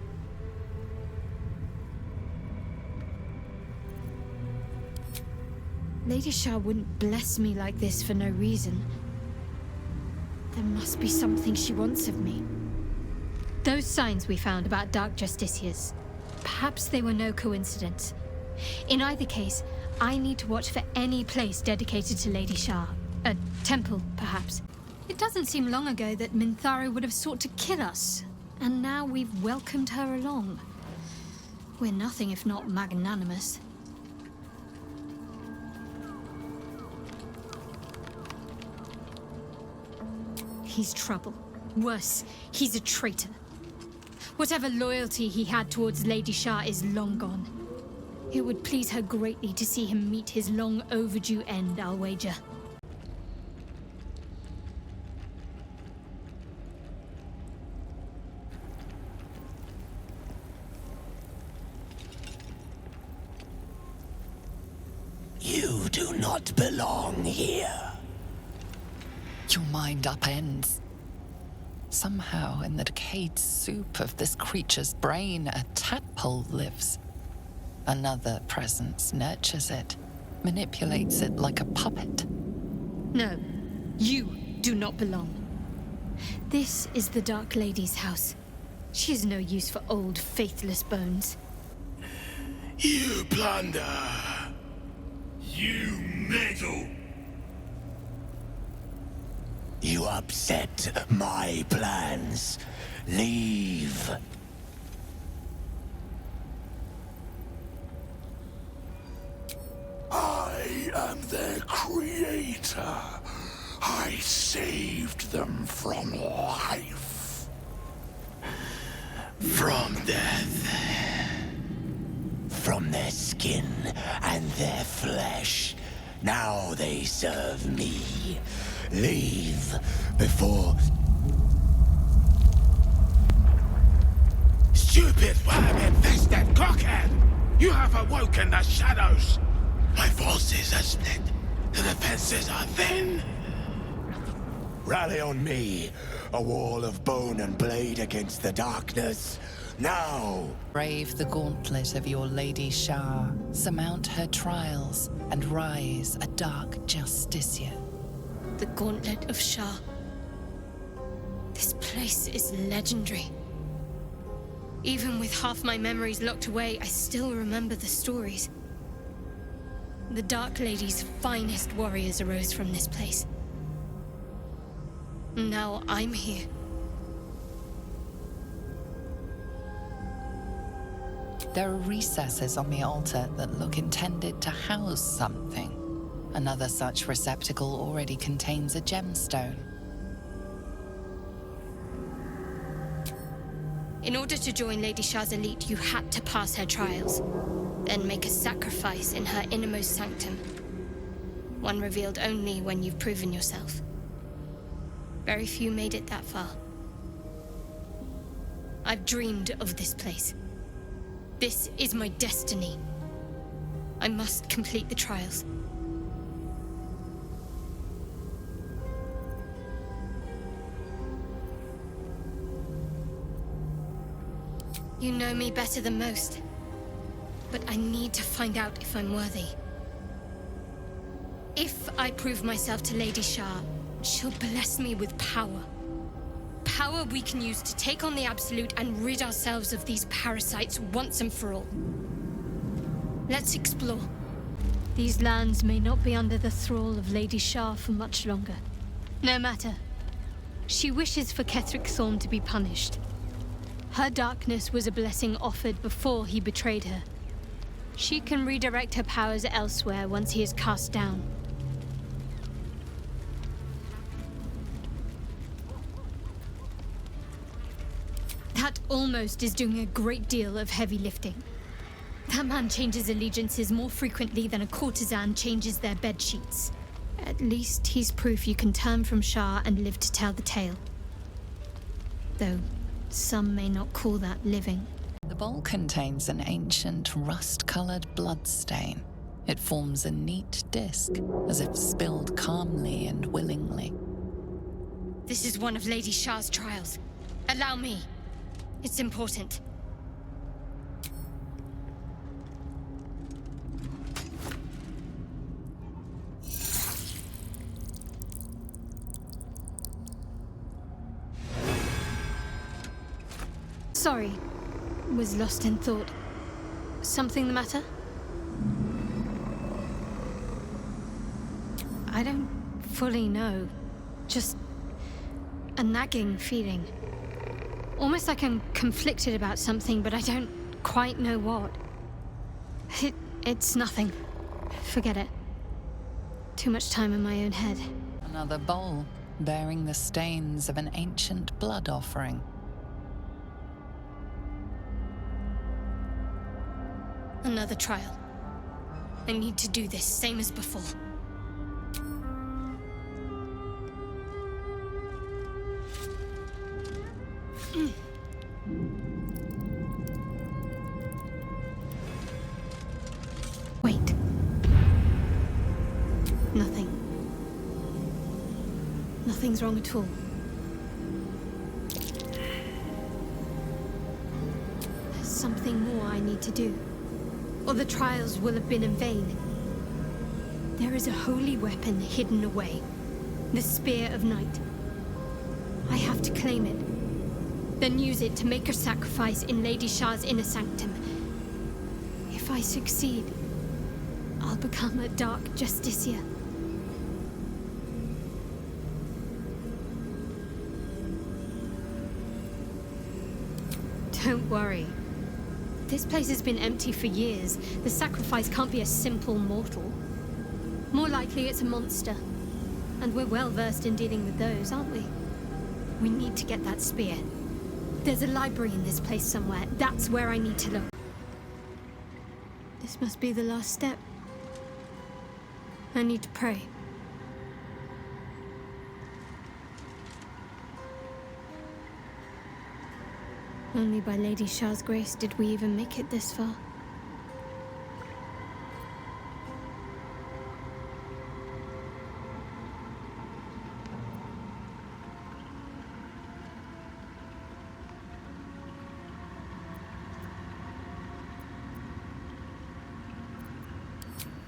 Lady Shah wouldn't bless me like this for no reason. There must be something she wants of me. Those signs we found about Dark Justiciars, perhaps they were no coincidence. In either case, I need to watch for any place dedicated to Lady Shah. A temple, perhaps. It doesn't seem long ago that Minthara would have sought to kill us, and now we've welcomed her along. We're nothing if not magnanimous. He's trouble. Worse, he's a traitor. Whatever loyalty he had towards Lady Shah is long gone. It would please her greatly to see him meet his long overdue end, I'll wager. You do not belong here. Your mind upends. Somehow, in the decayed soup of this creature's brain, a tadpole lives. Another presence nurtures it, manipulates it like a puppet. No, you do not belong. This is the Dark Lady's house. She is no use for old, faithless bones. You plunder. You meddle. You upset my plans. Leave. I am their creator. I saved them from life. From death. From their skin and their flesh. Now they serve me. Leave before... Stupid worm-infested cockhead! You have awoken the shadows! My forces are split. The defenses are thin. Rally on me. A wall of bone and blade against the darkness. Now! Brave the gauntlet of your Lady Shah, surmount her trials, and rise a Dark Justiciar. The Gauntlet of Shah. This place is legendary. Even with half my memories locked away, I still remember the stories. The Dark Lady's finest warriors arose from this place. Now I'm here. There are recesses on the altar that look intended to house something. Another such receptacle already contains a gemstone. In order to join Lady Shah's elite, you had to pass her trials, then make a sacrifice in her innermost sanctum. One revealed only when you've proven yourself. Very few made it that far. I've dreamed of this place. This is my destiny. I must complete the trials. You know me better than most, but I need to find out if I'm worthy. If I prove myself to Lady Shah, she'll bless me with power. Power we can use to take on the Absolute and rid ourselves of these parasites once and for all. Let's explore. These lands may not be under the thrall of Lady Shah for much longer. No matter. She wishes for Ketheric Thorn to be punished. Her darkness was a blessing offered before he betrayed her. She can redirect her powers elsewhere once he is cast down. That almost is doing a great deal of heavy lifting. That man changes allegiances more frequently than a courtesan changes their bed sheets. At least he's proof you can turn from Shah and live to tell the tale. Though some may not call that living. The bowl contains an ancient rust-colored bloodstain. It forms a neat disc, as if spilled calmly and willingly. This is one of Lady Shah's trials. Allow me. It's important. Sorry. Was lost in thought. Something the matter? I don't fully know. Just a nagging feeling. Almost like I'm conflicted about something, but I don't quite know what. It's nothing. Forget it. Too much time in my own head. Another bowl, bearing the stains of an ancient blood offering. Another trial. I need to do this, same as before. Wait. Nothing. Nothing's wrong at all. There's something more I need to do, or the trials will have been in vain. There is a holy weapon hidden away. The Spear of Night. I have to claim it, then use it to make a sacrifice in Lady Shah's inner sanctum. If I succeed, I'll become a Dark Justicia. Don't worry. This place has been empty for years. The sacrifice can't be a simple mortal. More likely it's a monster. And we're well versed in dealing with those, aren't we? We need to get that spear. There's a library in this place somewhere. That's where I need to look. This must be the last step. I need to pray. Only by Lady Shah's grace did we even make it this far.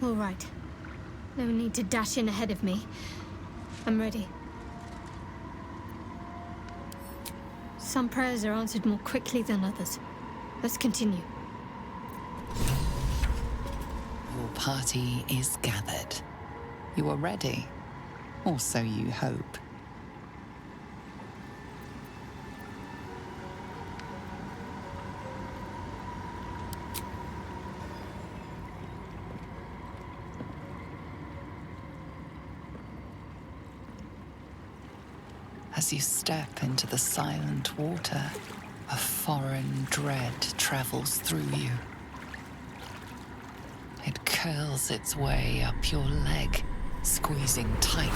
All right. No need to dash in ahead of me. I'm ready. Some prayers are answered more quickly than others. Let's continue. Your party is gathered. You are ready, or so you hope. As you step into the silent water, a foreign dread travels through you. It curls its way up your leg, squeezing tight.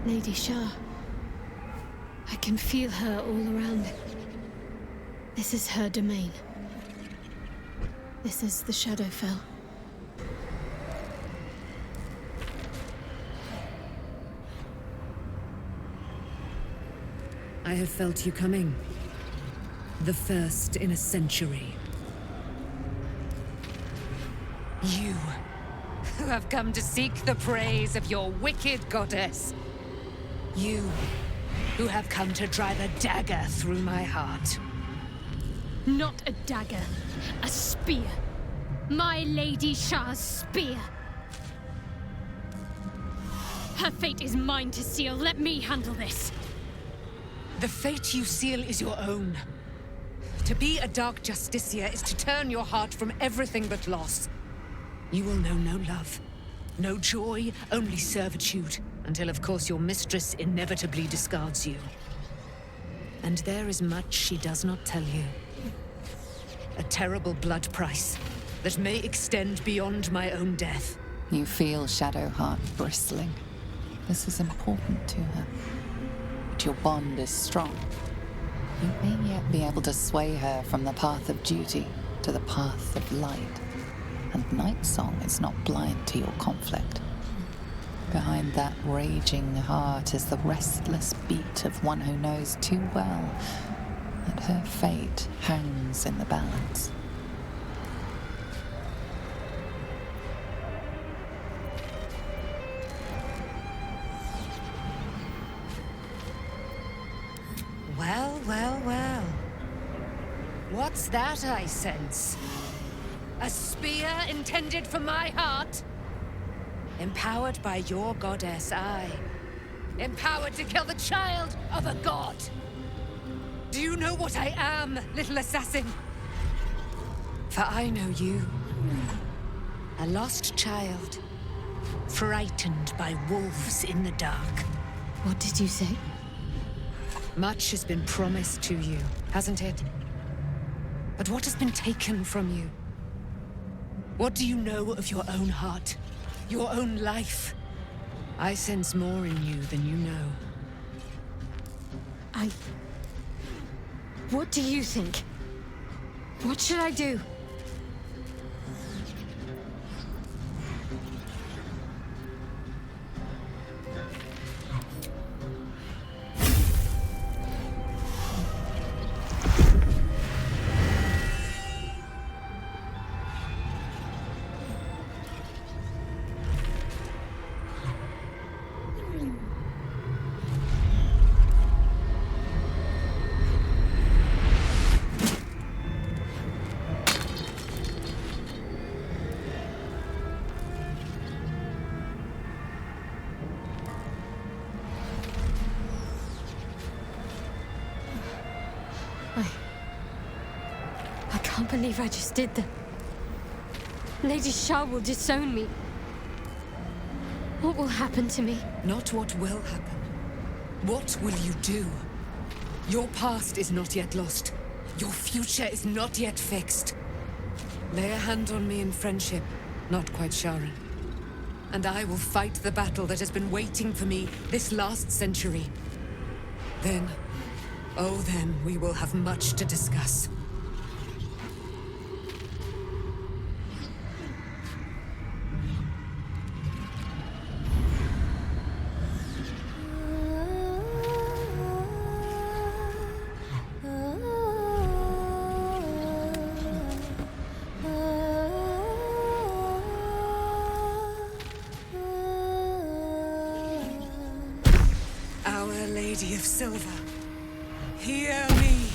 Lady Shah. I can feel her all around. This is her domain. This is the Shadowfell. I have felt you coming. The first in a century. You, who have come to seek the praise of your wicked goddess. You, who have come to drive a dagger through my heart. Not a dagger, a spear. My Lady Shah's spear. Her fate is mine to seal. Let me handle this. The fate you seal is your own. To be a Dark Justiciar is to turn your heart from everything but loss. You will know no love, no joy, only servitude, until of course your mistress inevitably discards you. And there is much she does not tell you. A terrible blood price that may extend beyond my own death. You feel Shadowheart bristling. This is important to her. But your bond is strong. You may yet be able to sway her from the path of duty to the path of light. And Nightsong is not blind to your conflict. Behind that raging heart is the restless beat of one who knows too well that her fate hangs in the balance. Well, well, well. What's that I sense? A spear intended for my heart? Empowered by your goddess, I. Empowered to kill the child of a god. Do you know what I am, little assassin? For I know you. A lost child. Frightened by wolves in the dark. What did you say? Much has been promised to you, hasn't it? But what has been taken from you? What do you know of your own heart? Your own life? I sense more in you than you know. What do you think? What should I do? I can't believe I just did that. Lady Shah will disown me. What will happen to me? Not what will happen. What will you do? Your past is not yet lost. Your future is not yet fixed. Lay a hand on me in friendship, not quite Sharon. And I will fight the battle that has been waiting for me this last century. Then, oh then, we will have much to discuss. Lady of Silver, hear me.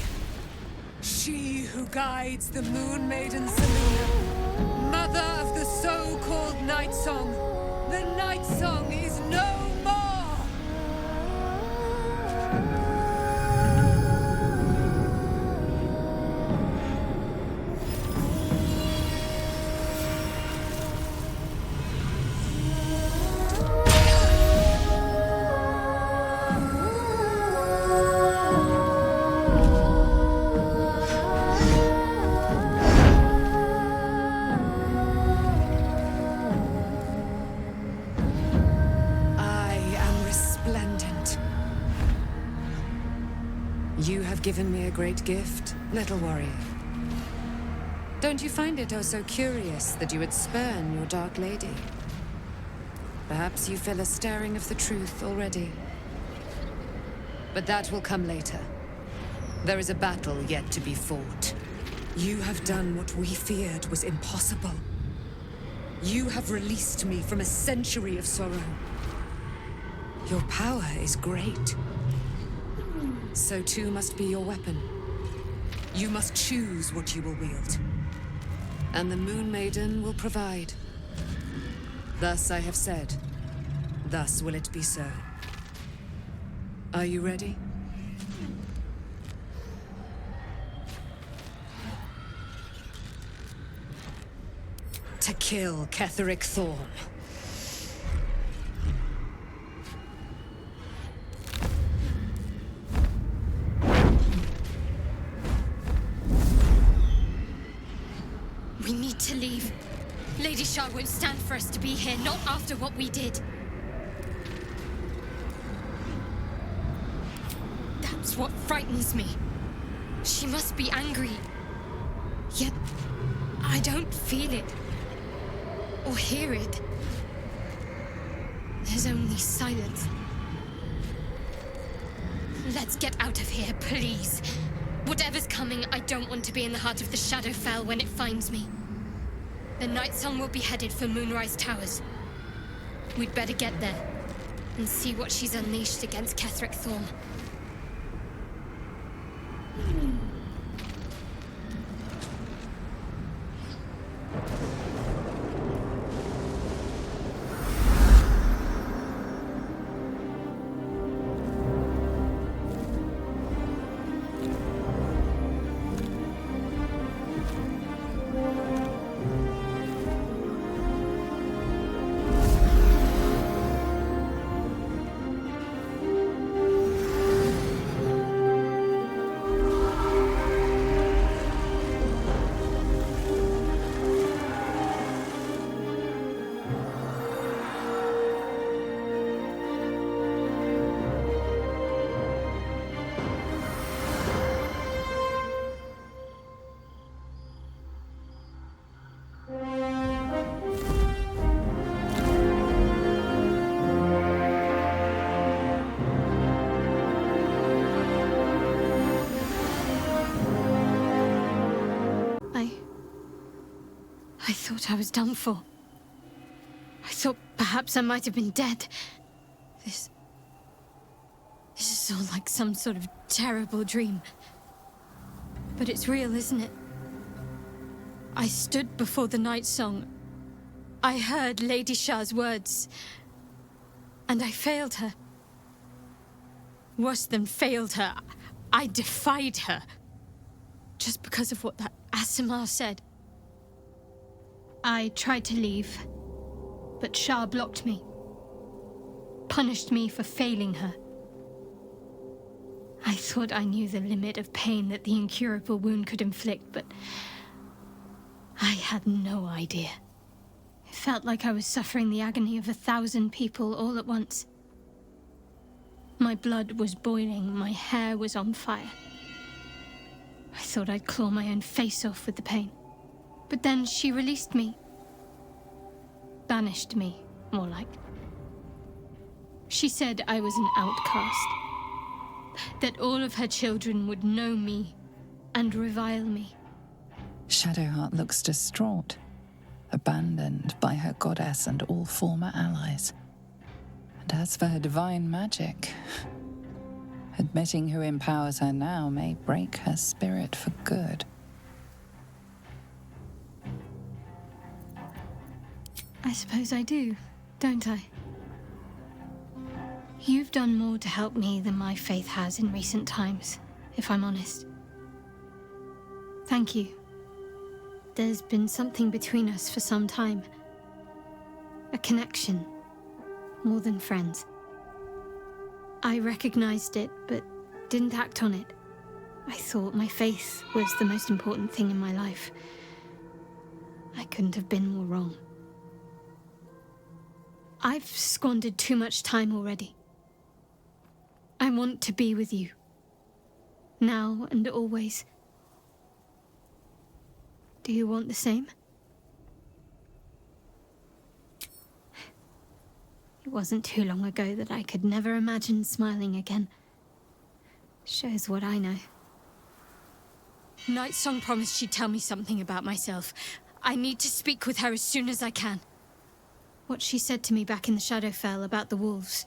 She who guides the Moon Maiden Selena, mother of the so-called Night Song. The Night Song is no more! You have given me a great gift, little warrior. Don't you find it oh so curious that you would spurn your Dark Lady? Perhaps you feel a stirring of the truth already. But that will come later. There is a battle yet to be fought. You have done what we feared was impossible. You have released me from a century of sorrow. Your power is great. So too must be your weapon. You must choose what you will wield. And the Moon Maiden will provide. Thus I have said. Thus will it be so. Are you ready? To kill Ketheric Thorn. We need to leave. Lady Shah won't stand for us to be here, not after what we did. That's what frightens me. She must be angry. Yet, I don't feel it. Or hear it. There's only silence. Let's get out of here, please. Whatever's coming, I don't want to be in the heart of the Shadowfell when it finds me. The Night Sun will be headed for Moonrise Towers. We'd better get there and see what she's unleashed against Ketheric Thorn. I thought I was done for. I thought perhaps I might have been dead. This is all like some sort of terrible dream. But it's real, isn't it? I stood before the Night Song. I heard Lady Shah's words. And I failed her. Worse than failed her, I defied her. Just because of what that Aasimar said. I tried to leave, but Shah blocked me. Punished me for failing her. I thought I knew the limit of pain that the incurable wound could inflict, but I had no idea. It felt like I was suffering the agony of 1,000 people all at once. My blood was boiling, my hair was on fire. I thought I'd claw my own face off with the pain. But then she released me. Banished me, more like. She said I was an outcast. That all of her children would know me and revile me. Shadowheart looks distraught, abandoned by her goddess and all former allies. And as for her divine magic, admitting who empowers her now may break her spirit for good. I suppose I do, don't I? You've done more to help me than my faith has in recent times, if I'm honest. Thank you. There's been something between us for some time. A connection, more than friends. I recognized it, but didn't act on it. I thought my faith was the most important thing in my life. I couldn't have been more wrong. I've squandered too much time already. I want to be with you. Now and always. Do you want the same? It wasn't too long ago that I could never imagine smiling again. Shows what I know. Nightsong promised she'd tell me something about myself. I need to speak with her as soon as I can. What she said to me back in the Shadowfell about the wolves,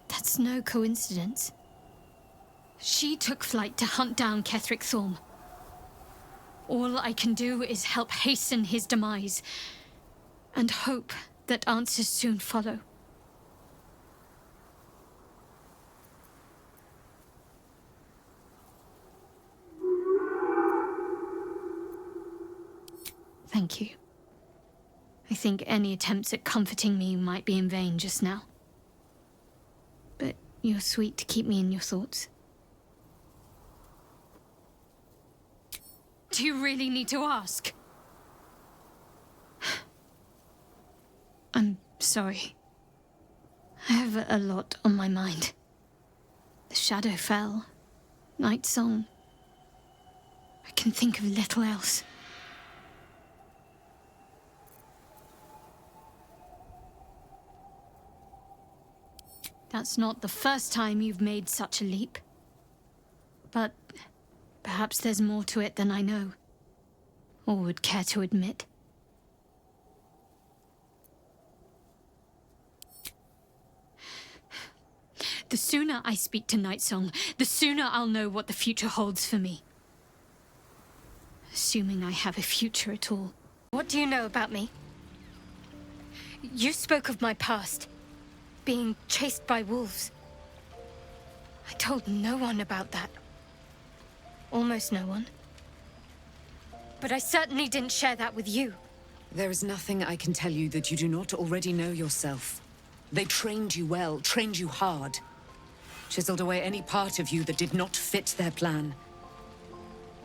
that's no coincidence. She took flight to hunt down Ketheric Thorm. All I can do is help hasten his demise, and hope that answers soon follow. Thank you. I think any attempts at comforting me might be in vain just now. But you're sweet to keep me in your thoughts. Do you really need to ask? I'm sorry. I have a lot on my mind. The Shadowfell, Nightsong. I can think of little else. That's not the first time you've made such a leap. But perhaps there's more to it than I know, or would care to admit. The sooner I speak to Nightsong, the sooner I'll know what the future holds for me. Assuming I have a future at all. What do you know about me? You spoke of my past. Being chased by wolves. I told no one about that. Almost no one. But I certainly didn't share that with you. There is nothing I can tell you that you do not already know yourself. They trained you well, trained you hard. Chiseled away any part of you that did not fit their plan.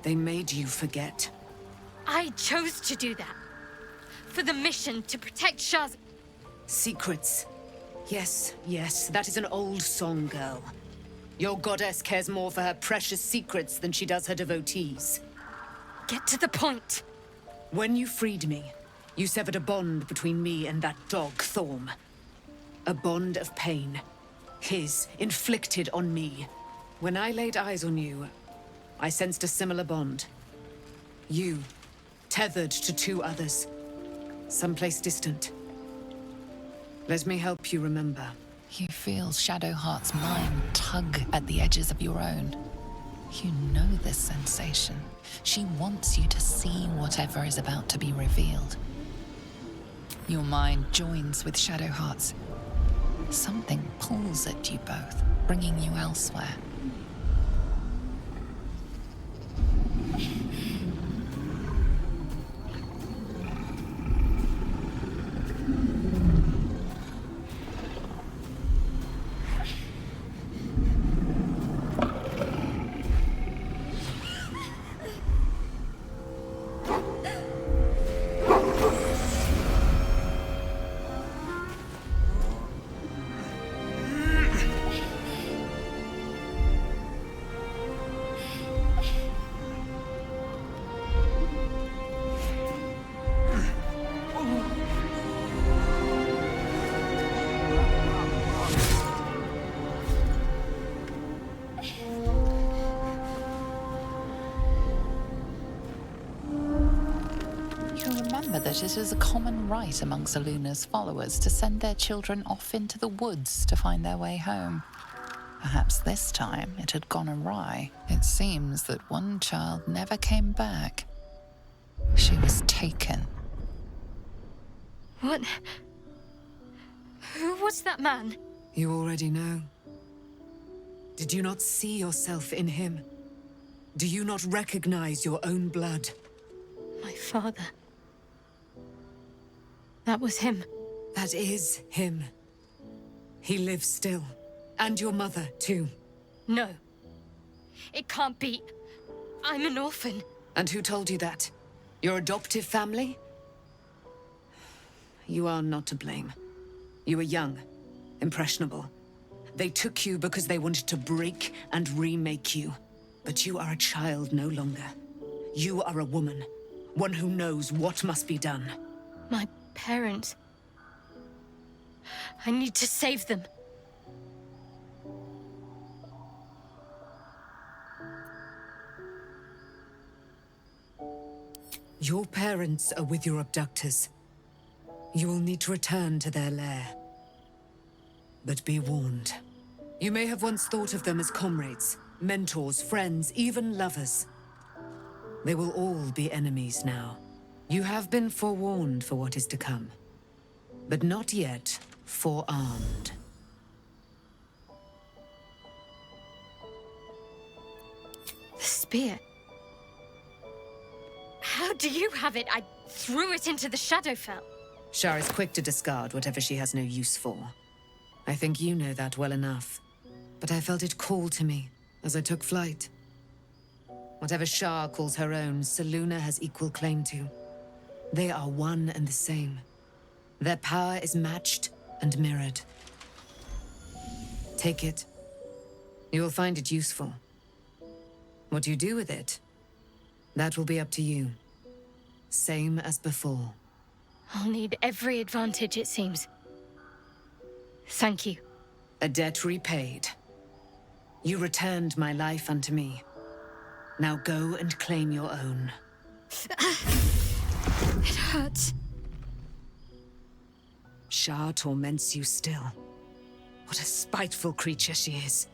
They made you forget. I chose to do that. For the mission to protect Shaz. Secrets. Yes, yes, that is an old song, girl. Your goddess cares more for her precious secrets than she does her devotees. Get to the point. When you freed me, you severed a bond between me and that dog, Thorm. A bond of pain. His, inflicted on me. When I laid eyes on you, I sensed a similar bond. You, tethered to two others. Someplace distant. Let me help you remember. You feel Shadowheart's mind tug at the edges of your own. You know this sensation. She wants you to see whatever is about to be revealed. Your mind joins with Shadowheart's. Something pulls at you both, bringing you elsewhere. that it is a common rite among Zeluna's followers to send their children off into the woods to find their way home. Perhaps this time it had gone awry. It seems that one child never came back. She was taken. What? Who was that man? You already know. Did you not see yourself in him? Do you not recognize your own blood? My father. That was him. That is him. He lives still. And your mother, too. No. It can't be. I'm an orphan. And who told you that? Your adoptive family? You are not to blame. You were young, impressionable. They took you because they wanted to break and remake you. But you are a child no longer. You are a woman. One who knows what must be done. My parents. I need to save them. Your parents are with your abductors. You will need to return to their lair. But be warned. You may have once thought of them as comrades, mentors, friends, even lovers. They will all be enemies now. You have been forewarned for what is to come, but not yet forearmed. The spear. How do you have it? I threw it into the Shadowfell. Shar is quick to discard whatever she has no use for. I think you know that well enough. But I felt it call to me as I took flight. Whatever Shar calls her own, Selûne has equal claim to. They are one and the same. Their power is matched and mirrored. Take it. You will find it useful. What you do with it, that will be up to you. Same as before. I'll need every advantage, it seems. Thank you. A debt repaid. You returned my life unto me. Now go and claim your own. It hurts. Shar torments you still. What a spiteful creature she is.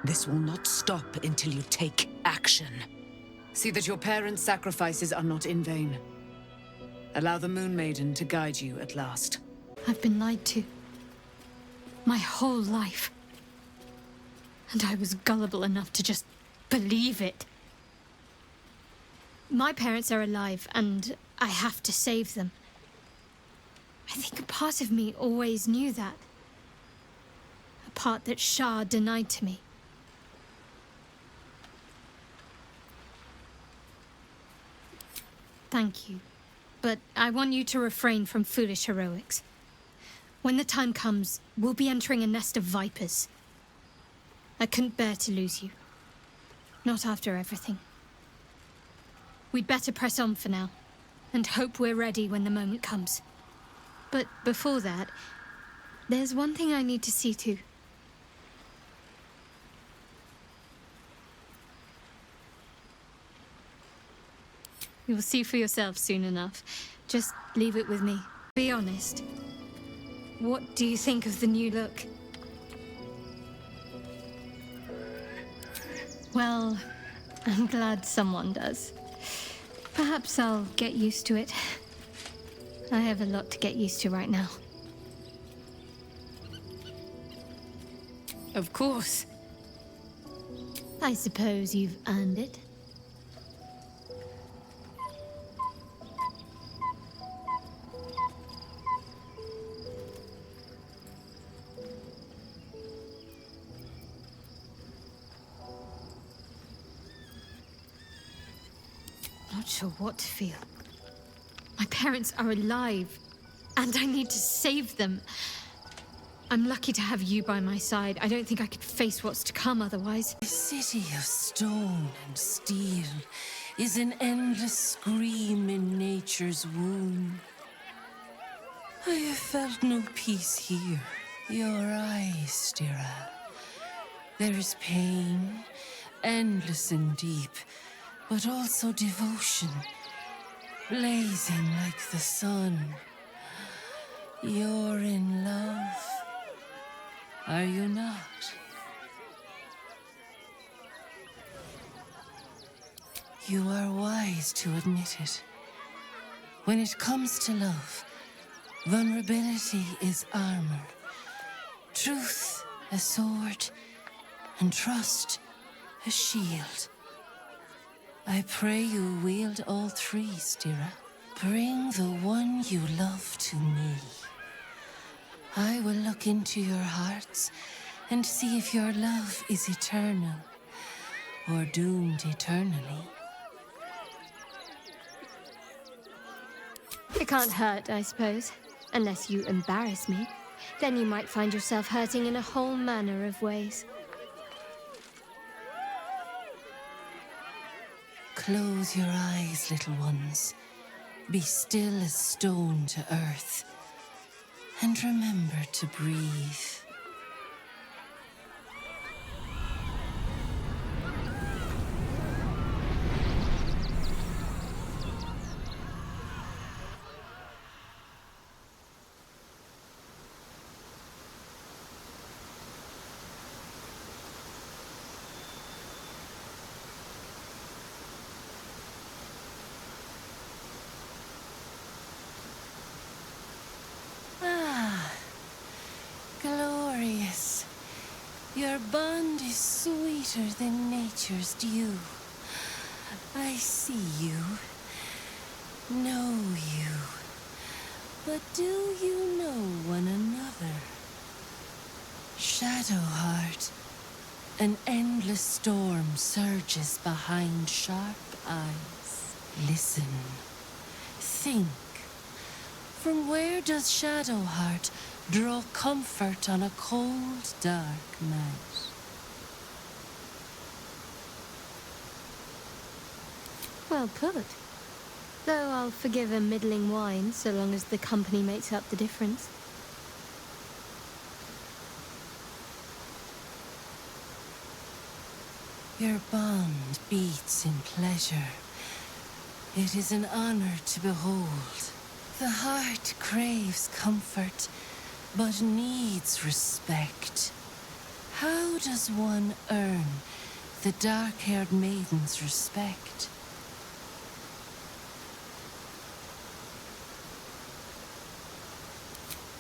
This will not stop until you take action. See that your parents' sacrifices are not in vain. Allow the Moon Maiden to guide you at last. I've been lied to. My whole life. And I was gullible enough to just believe it. My parents are alive, and I have to save them. I think a part of me always knew that. A part that Shar denied to me. Thank you. But I want you to refrain from foolish heroics. When the time comes, we'll be entering a nest of vipers. I couldn't bear to lose you. Not after everything. We'd better press on for now, and hope we're ready when the moment comes. But before that, there's one thing I need to see to. You'll see for yourself soon enough. Just leave it with me. Be honest. What do you think of the new look? Well, I'm glad someone does. Perhaps I'll get used to it. I have a lot to get used to right now. Of course. I suppose you've earned it. Not sure what to feel. My parents are alive, and I need to save them. I'm lucky to have you by my side. I don't think I could face what's to come otherwise. The city of stone and steel is an endless scream in nature's womb. I have felt no peace here. Your eyes, Stira. There is pain, endless and deep, but also devotion. blazing like the sun. You're in love, are you not? You are wise to admit it. When it comes to love, vulnerability is armor, truth a sword, and trust a shield. I pray you wield all three, Stira. Bring the one you love to me. I will look into your hearts and see if your love is eternal or doomed eternally. It can't hurt, I suppose. Unless you embarrass me. Then you might find yourself hurting in a whole manner of ways. Close your eyes, little ones. Be still as stone to earth. And remember to breathe. Glorious. Your bond is sweeter than nature's dew. I see you, know you, but do you know one another? Shadowheart, an endless storm surges behind sharp eyes. Listen, think. From where does Shadowheart draw comfort on a cold, dark night? Well put. Though I'll forgive a middling wine so long as the company makes up the difference. Your bond beats in pleasure. It is an honor to behold. The heart craves comfort, but needs respect. How does one earn the dark-haired maiden's respect?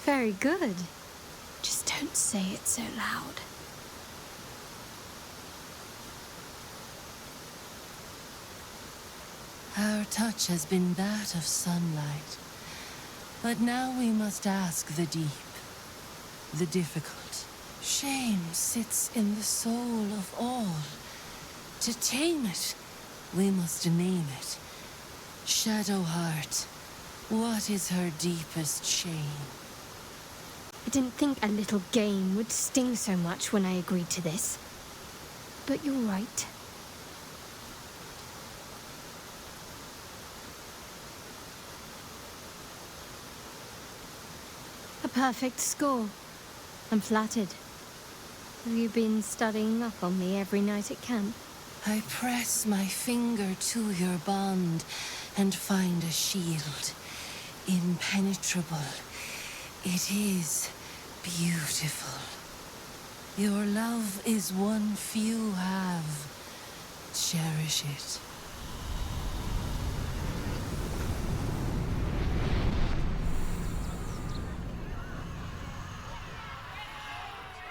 Very good. Just don't say it so loud. Our touch has been that of sunlight. But now we must ask the deep, the difficult. Shame sits in the soul of all. To tame it, we must name it. Shadowheart, what is her deepest shame? I didn't think a little game would sting so much when I agreed to this. But you're right. A perfect score. I'm flattered. Have you been studying up on me every night at camp? I press my finger to your bond and find a shield. Impenetrable. It is beautiful. Your love is one few have. Cherish it.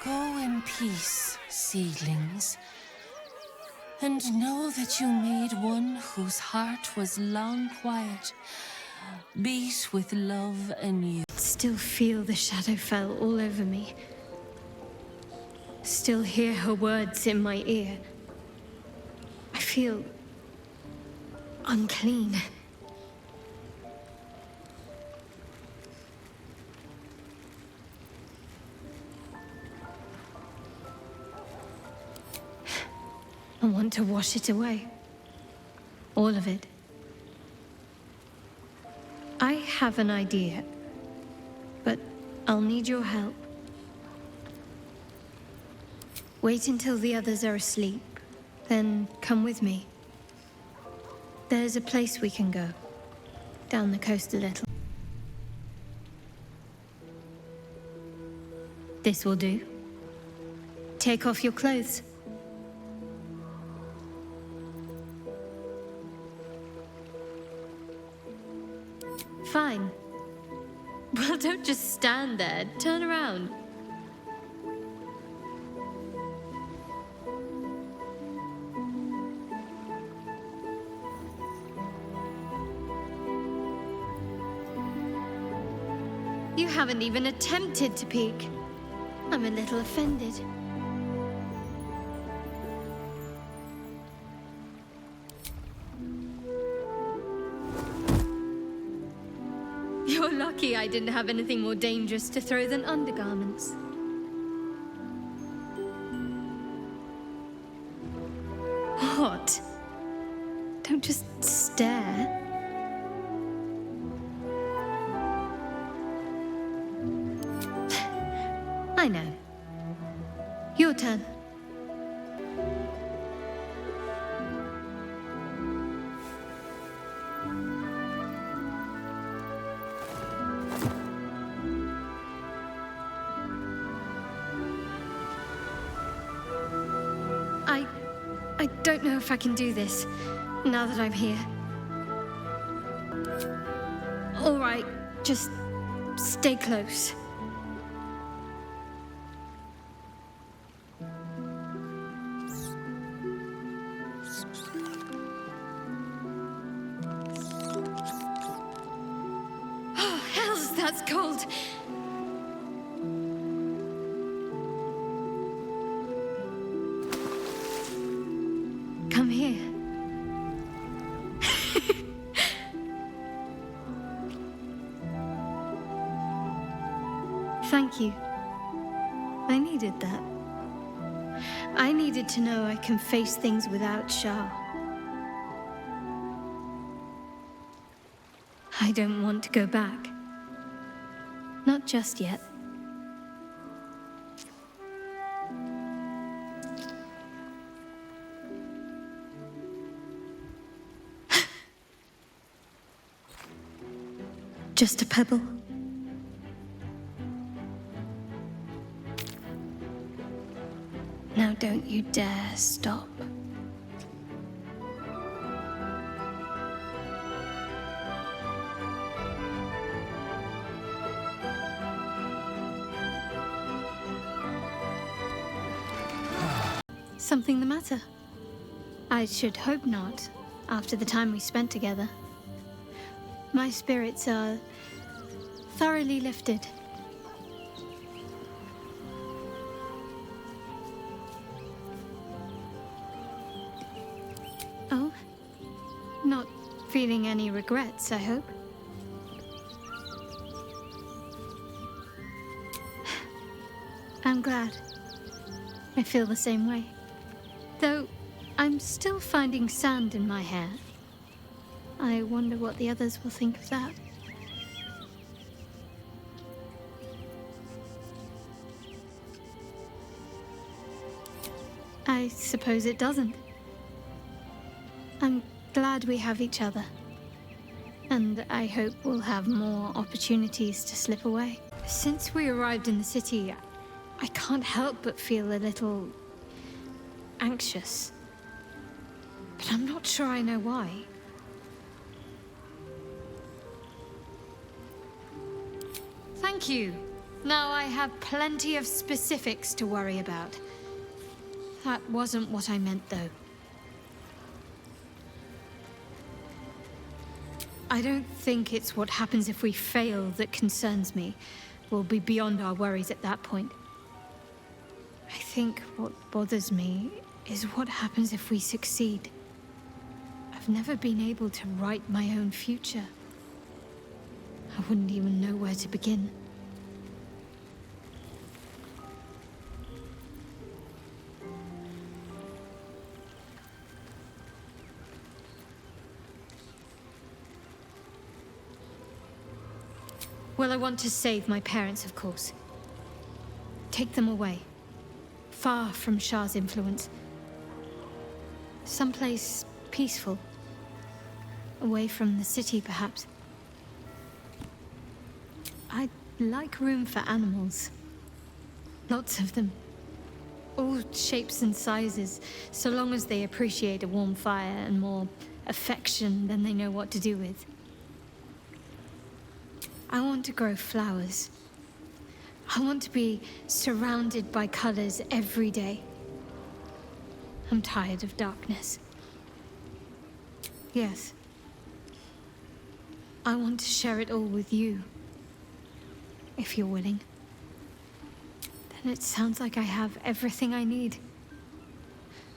Go in peace, seedlings, and know that you made one whose heart was long quiet, beat with love anew. Still feel the Shadowfell all over me. Still hear her words in my ear. I feel unclean. I want to wash it away. All of it. I have an idea, but I'll need your help. Wait until the others are asleep, then come with me. There's a place we can go. down the coast a little. This will do. Take off your clothes. Fine. Well, don't just stand there. Turn around. You haven't even attempted to peek. I'm a little offended. You're lucky I didn't have anything more dangerous to throw than undergarments. What? Don't just stare. I know. Your turn. I don't know if I can do this, now that I'm here. All right, just stay close. Oh, hells, that's cold. Come here. Thank you. I needed that. I needed to know I can face things without Shah. I don't want to go back. Not just yet. Just a pebble. Now don't you dare stop. Something the matter? I should hope not, after the time we spent together. My spirits are thoroughly lifted. Oh? Not feeling any regrets, I hope? I'm glad. I feel the same way. Though, I'm still finding sand in my hair. I wonder what the others will think of that. I suppose it doesn't. I'm glad we have each other. And I hope we'll have more opportunities to slip away. Since we arrived in the city, I can't help but feel a little anxious. But I'm not sure I know why. Thank you. Now I have plenty of specifics to worry about. That wasn't what I meant, though. I don't think it's what happens if we fail that concerns me. We'll be beyond our worries at that point. I think what bothers me is what happens if we succeed. I've never been able to write my own future. I wouldn't even know where to begin. Well, I want to save my parents, of course. Take them away. Far from Shah's influence. Someplace peaceful. Away from the city, perhaps. I'd like room for animals. Lots of them. All shapes and sizes, so long as they appreciate a warm fire and more affection than they know what to do with. I want to grow flowers. I want to be surrounded by colors every day. I'm tired of darkness. Yes. I want to share it all with you. If you're willing. Then it sounds like I have everything I need.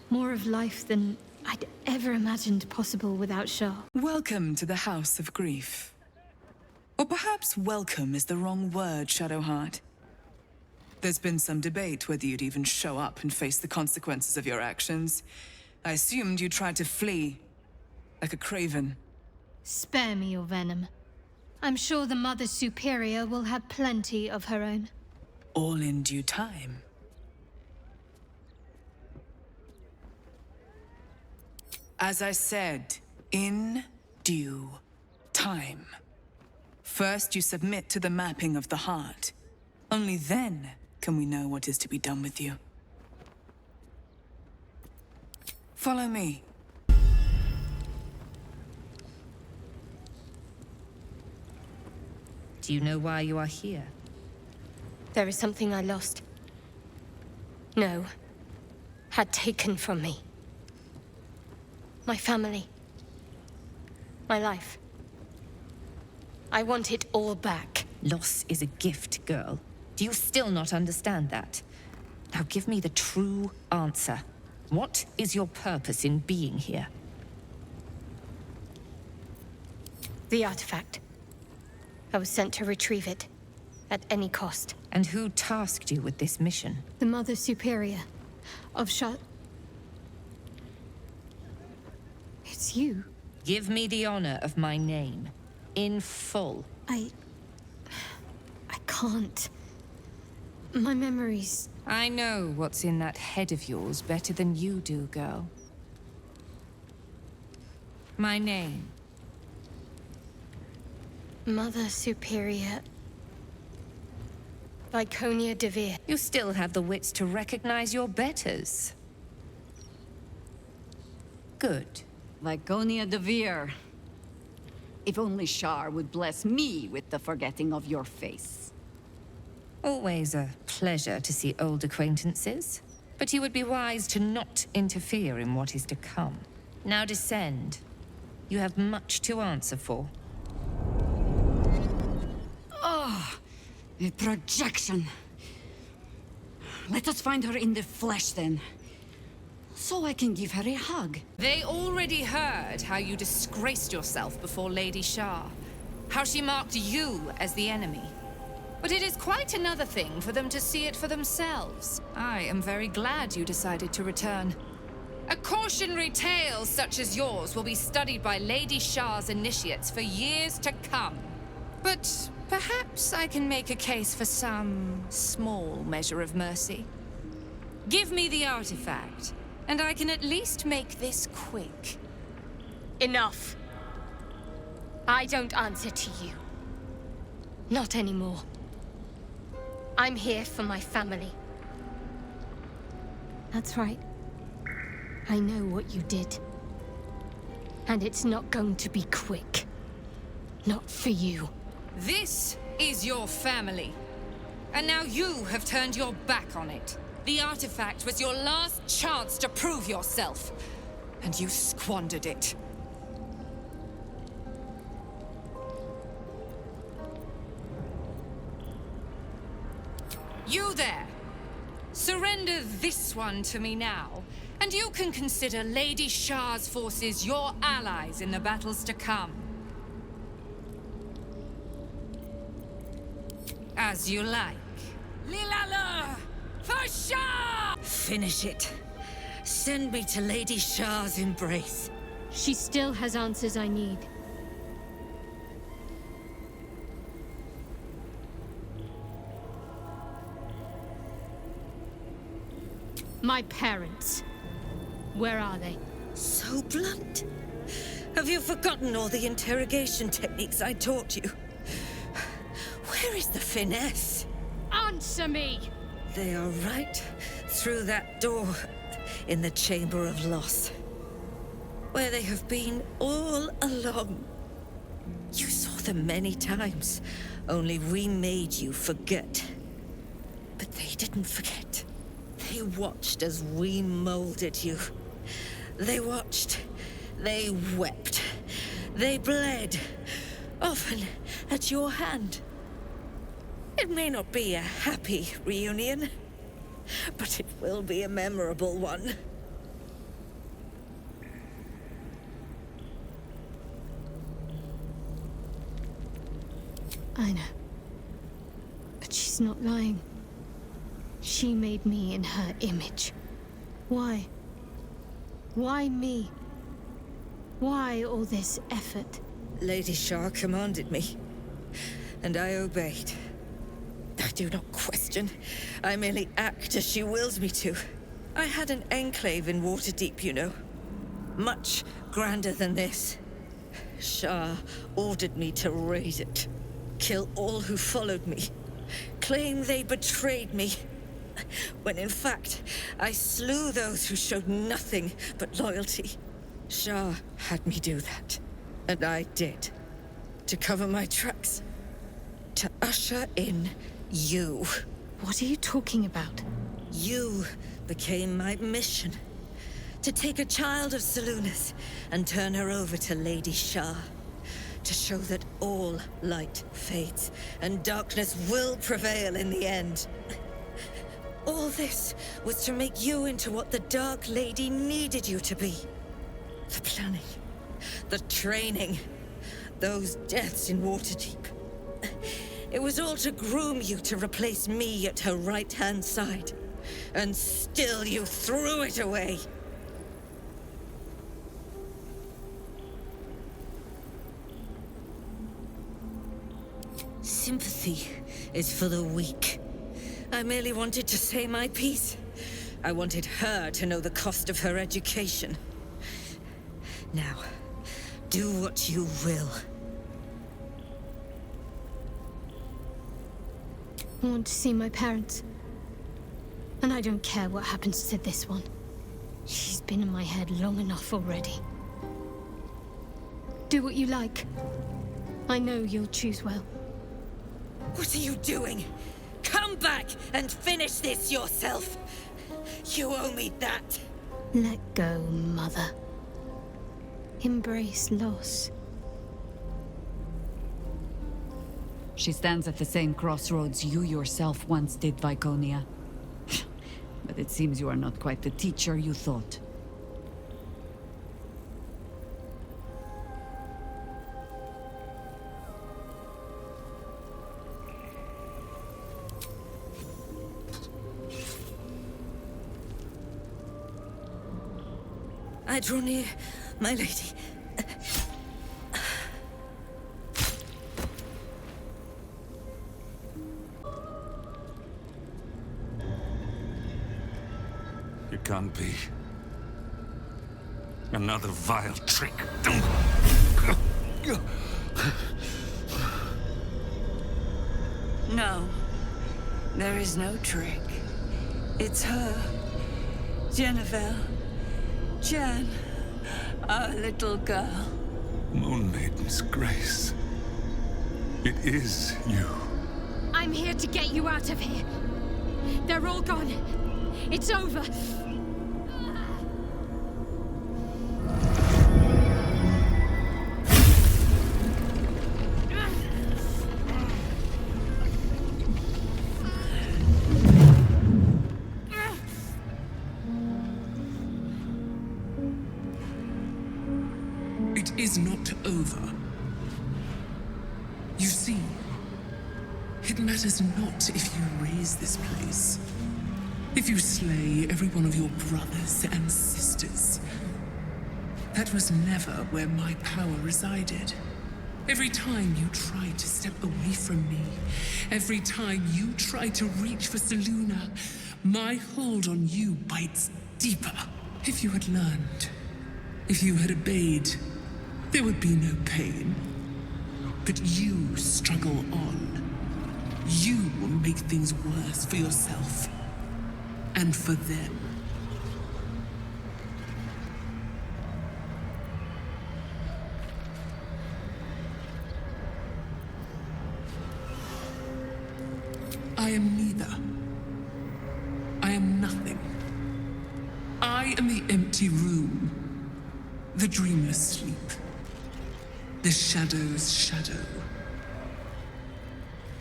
More of life than I'd ever imagined possible without Shah. Welcome to the House of Grief. Or perhaps welcome is the wrong word, Shadowheart. There's been some debate whether you'd even show up and face the consequences of your actions. I assumed you tried to flee, like a craven. Spare me your venom. I'm sure the Mother Superior will have plenty of her own. All in due time. As I said, in due time. First, you submit to the mapping of the heart. Only then can we know what is to be done with you. Follow me. Do you know why you are here? There is something I lost. No. Had taken from me. My family. My life. I want it all back. Loss is a gift, girl. Do you still not understand that? Now give me the true answer. What is your purpose in being here? The artifact. I was sent to retrieve it. At any cost. And who tasked you with this mission? The Mother Superior of It's you. Give me the honor of my name. In full. I can't. My memories... I know what's in that head of yours better than you do, girl. My name. Mother Superior... Viconia de Veer. You still have the wits to recognize your betters. Good. Viconia de Veer. If only Shar would bless me with the forgetting of your face. Always a pleasure to see old acquaintances. But you would be wise to not interfere in what is to come. Now descend. You have much to answer for. Oh, a projection. Let us find her in the flesh then. So I can give her a hug. They already heard how you disgraced yourself before Lady Shah. How she marked you as the enemy. But it is quite another thing for them to see it for themselves. I am very glad you decided to return. A cautionary tale such as yours will be studied by Lady Shah's initiates for years to come. But perhaps I can make a case for some small measure of mercy. Give me the artifact, and I can at least make this quick. Enough. I don't answer to you. Not anymore. I'm here for my family. That's right. I know what you did. And it's not going to be quick. Not for you. This is your family. And now you have turned your back on it. The artifact was your last chance to prove yourself. And you squandered it. You there! Surrender this one to me now, and you can consider Lady Shah's forces your allies in the battles to come. As you like. Lilala! For Shah! Finish it. Send me to Lady Shah's embrace. She still has answers I need. My parents. Where are they? So blunt. Have you forgotten all the interrogation techniques I taught you? Where Where is the finesse? Answer me! They are right through that door in the Chamber of Loss, where they have been all along. You saw them many times, only we made you forget. But they didn't forget. They watched as we molded you. They watched, they wept, they bled, often at your hand. It may not be a happy reunion, but it will be a memorable one. I know. But she's not lying. She made me in her image. Why? Why me? Why all this effort? Lady Shah commanded me, and I obeyed. I do not question. I merely act as she wills me to. I had an enclave in Waterdeep, you know. Much grander than this. Shah ordered me to raise it. Kill all who followed me. Claim they betrayed me. When in fact, I slew those who showed nothing but loyalty. Shah had me do that. And I did. To cover my tracks. To usher in you. What are you talking about? You became my mission. To take a child of Selûne's and turn her over to Lady Shah. To show that all light fades and darkness will prevail in the end. All this was to make you into what the Dark Lady needed you to be. The planning, the training, those deaths in Waterdeep. It was all to groom you to replace me at her right-hand side. And still you threw it away. Sympathy is for the weak. I merely wanted to say my piece. I wanted her to know the cost of her education. Now, do what you will. I want to see my parents. And I don't care what happens to this one. She's been in my head long enough already. Do what you like. I know you'll choose well. What are you doing? Come back and finish this yourself. You owe me that. Let go, Mother. Embrace loss. She stands at the same crossroads you yourself once did, Viconia. But it seems you are not quite the teacher you thought. I draw near, my lady. It can't be. Another vile trick. No. There is no trick. It's her. Jennifer. Jan. Our little girl. Moon Maiden's grace. It is you. I'm here to get you out of here. They're all gone. It's over. It is not over. You see, it matters not if you raise this place. If you slay every one of your brothers and sisters. That was never where my power resided. Every time you tried to step away from me, every time you tried to reach for Selûne, my hold on you bites deeper. If you had learned, if you had obeyed, there would be no pain. But you struggle on. you will make things worse for yourself. And for them. I am neither. I am nothing. I am the empty room. The dreamless sleep. The shadow's shadow.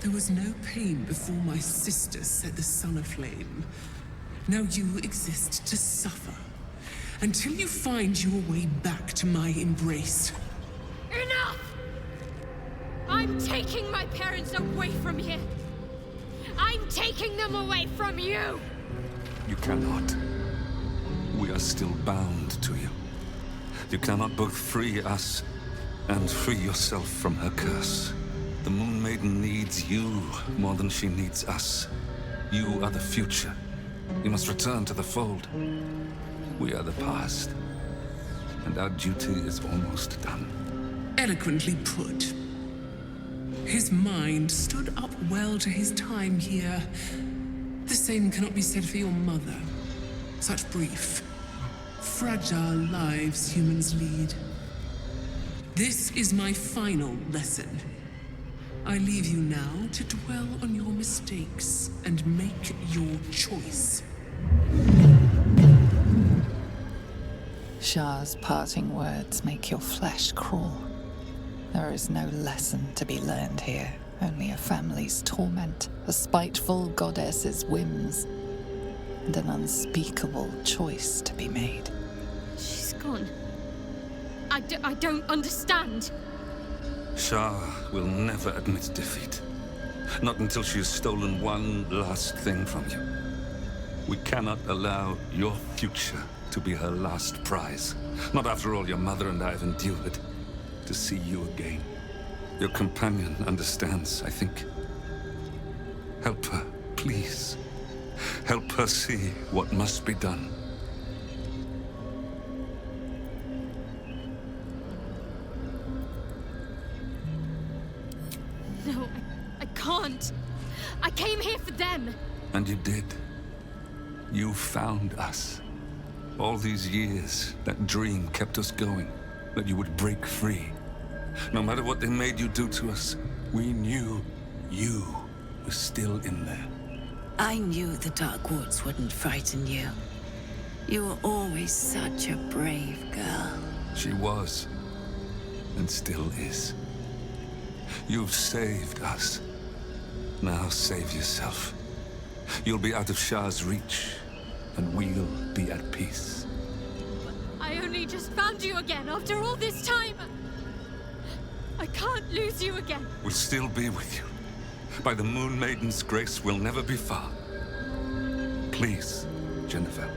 There was no pain before my sister set the sun aflame. Now you exist to suffer. Until you find your way back to my embrace. Enough! I'm taking my parents away from here. I'm taking them away from you! You cannot. We are still bound to you. You cannot both free us and free yourself from her curse. The Moon Maiden needs you more than she needs us. You are the future. You must return to the fold. We are the past. And our duty is almost done. Eloquently put. His mind stood up well to his time here. The same cannot be said for your mother. Such brief, fragile lives humans lead. This is my final lesson. I leave you now to dwell on your mistakes and make your choice. Shah's parting words make your flesh crawl. There is no lesson to be learned here, only a family's torment, a spiteful goddess's whims, and an unspeakable choice to be made. She's gone. I don't understand. Shah will never admit defeat. Not until she has stolen one last thing from you. We cannot allow your future to be her last prize. Not after all your mother and I have endured. To see you again. Your companion understands, I think. Help her, please. Help her see what must be done. No, I can't. I came here for them. And you did. You found us. All these years, that dream kept us going. That you would break free. No matter what they made you do to us, we knew you were still in there. I knew the Dark Woods wouldn't frighten you. You were always such a brave girl. She was, and still is. You've saved us. Now save yourself. You'll be out of Shah's reach, and we'll be at peace. I only just found you again after all this time. I can't lose you again. We'll still be with you. By the Moon Maiden's grace, we'll never be far. Please, Jennifer.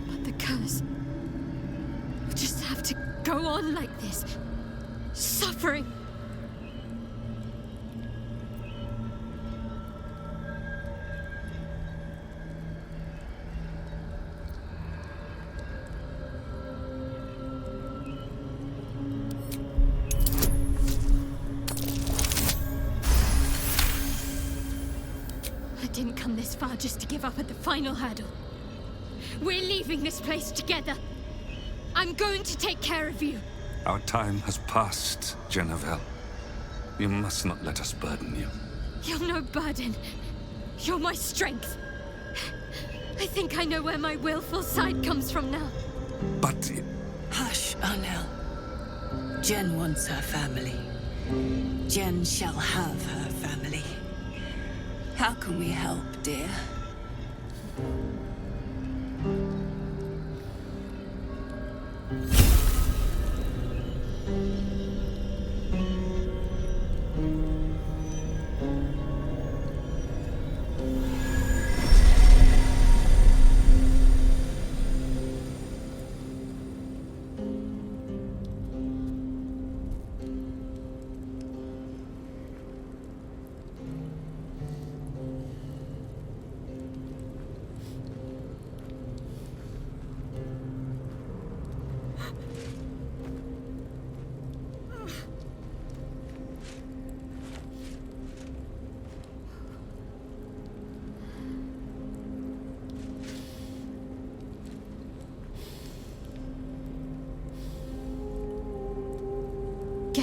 But the curse will just have to go on like this. Suffering. I didn't come this far just to give up at the final hurdle. We're leaving this place together. I'm going to take care of you. Our time has passed, Jennifer. You must not let us burden you. You're no burden. You're my strength. I think I know where my willful side comes from now. But... Hush, Arnell. Jen wants her family. Jen shall have her family. How can we help, dear?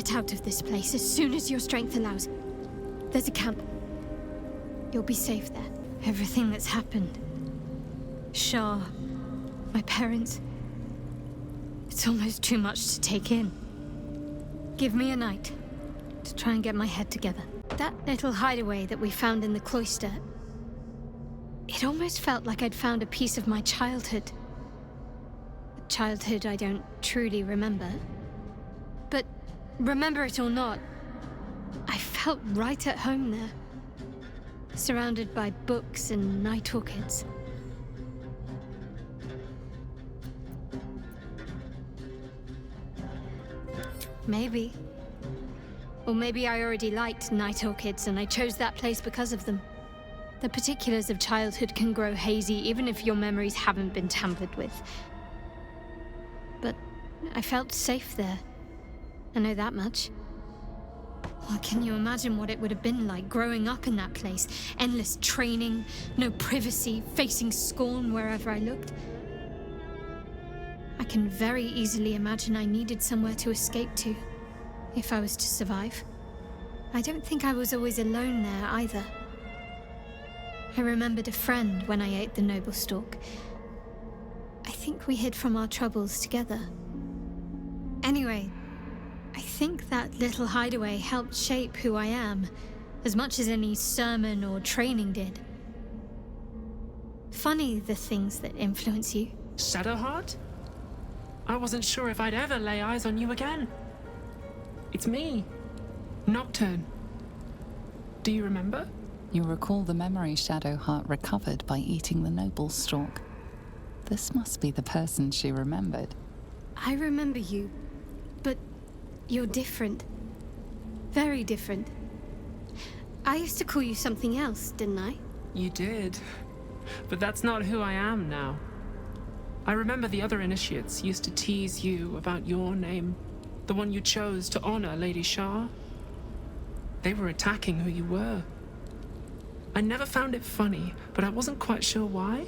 Get out of this place as soon as your strength allows. There's a camp. You'll be safe there. Everything that's happened. Shah, my parents. It's almost too much to take in. Give me a night to try and get my head together. That little hideaway that we found in the cloister, it almost felt like I'd found a piece of my childhood. A childhood I don't truly remember. But remember it or not, I felt right at home there. Surrounded by books and night orchids. Maybe. Or maybe I already liked night orchids and I chose that place because of them. The particulars of childhood can grow hazy even if your memories haven't been tampered with. But I felt safe there. I know that much. Well, can you imagine what it would have been like growing up in that place? Endless training, no privacy, facing scorn wherever I looked. I can very easily imagine I needed somewhere to escape to, if I was to survive. I don't think I was always alone there either. I remembered a friend when I ate the noble stalk. I think we hid from our troubles together. Anyway, I think that little hideaway helped shape who I am, as much as any sermon or training did. Funny the things that influence you. Shadowheart? I wasn't sure if I'd ever lay eyes on you again. It's me, Nocturne. Do you remember? You recall the memory Shadowheart recovered by eating the noble stalk. This must be the person she remembered. I remember you, but you're different. Very different. I used to call you something else, didn't I? You did. But that's not who I am now. I remember the other initiates used to tease you about your name, the one you chose to honor Lady Shah. They were attacking who you were. I never found it funny, but I wasn't quite sure why.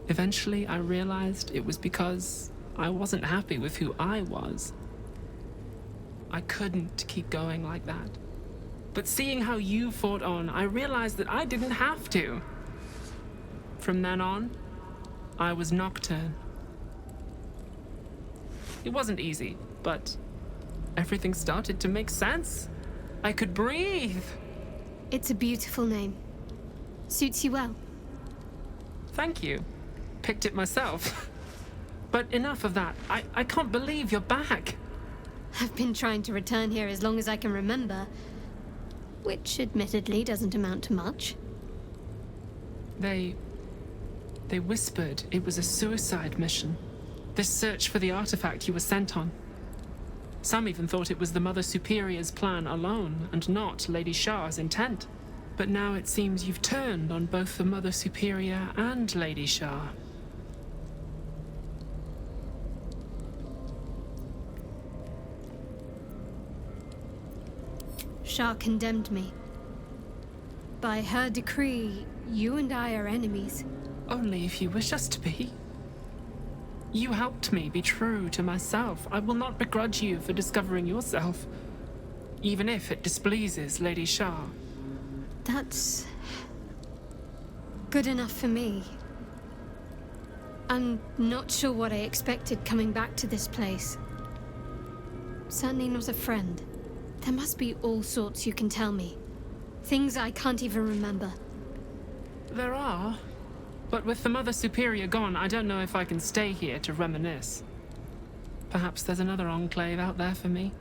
Eventually, I realized it was because I wasn't happy with who I was. I couldn't keep going like that. But seeing how you fought on, I realized that I didn't have to. From then on, I was Nocturne. It wasn't easy, but everything started to make sense. I could breathe. It's a beautiful name. Suits you well. Thank you. Picked it myself. But enough of that. I can't believe you're back. I've been trying to return here as long as I can remember, which admittedly doesn't amount to much. They whispered it was a suicide mission. This search for the artifact you were sent on. Some even thought it was the Mother Superior's plan alone, and not Lady Shah's intent. But now it seems you've turned on both the Mother Superior and Lady Shah. Shah condemned me. By her decree, you and I are enemies. Only if you wish us to be. You helped me be true to myself. I will not begrudge you for discovering yourself, even if it displeases Lady Shah. That's good enough for me. I'm not sure what I expected coming back to this place. Certainly not a friend. There must be all sorts you can tell me. Things I can't even remember. There are. But with the Mother Superior gone, I don't know if I can stay here to reminisce. Perhaps there's another enclave out there for me.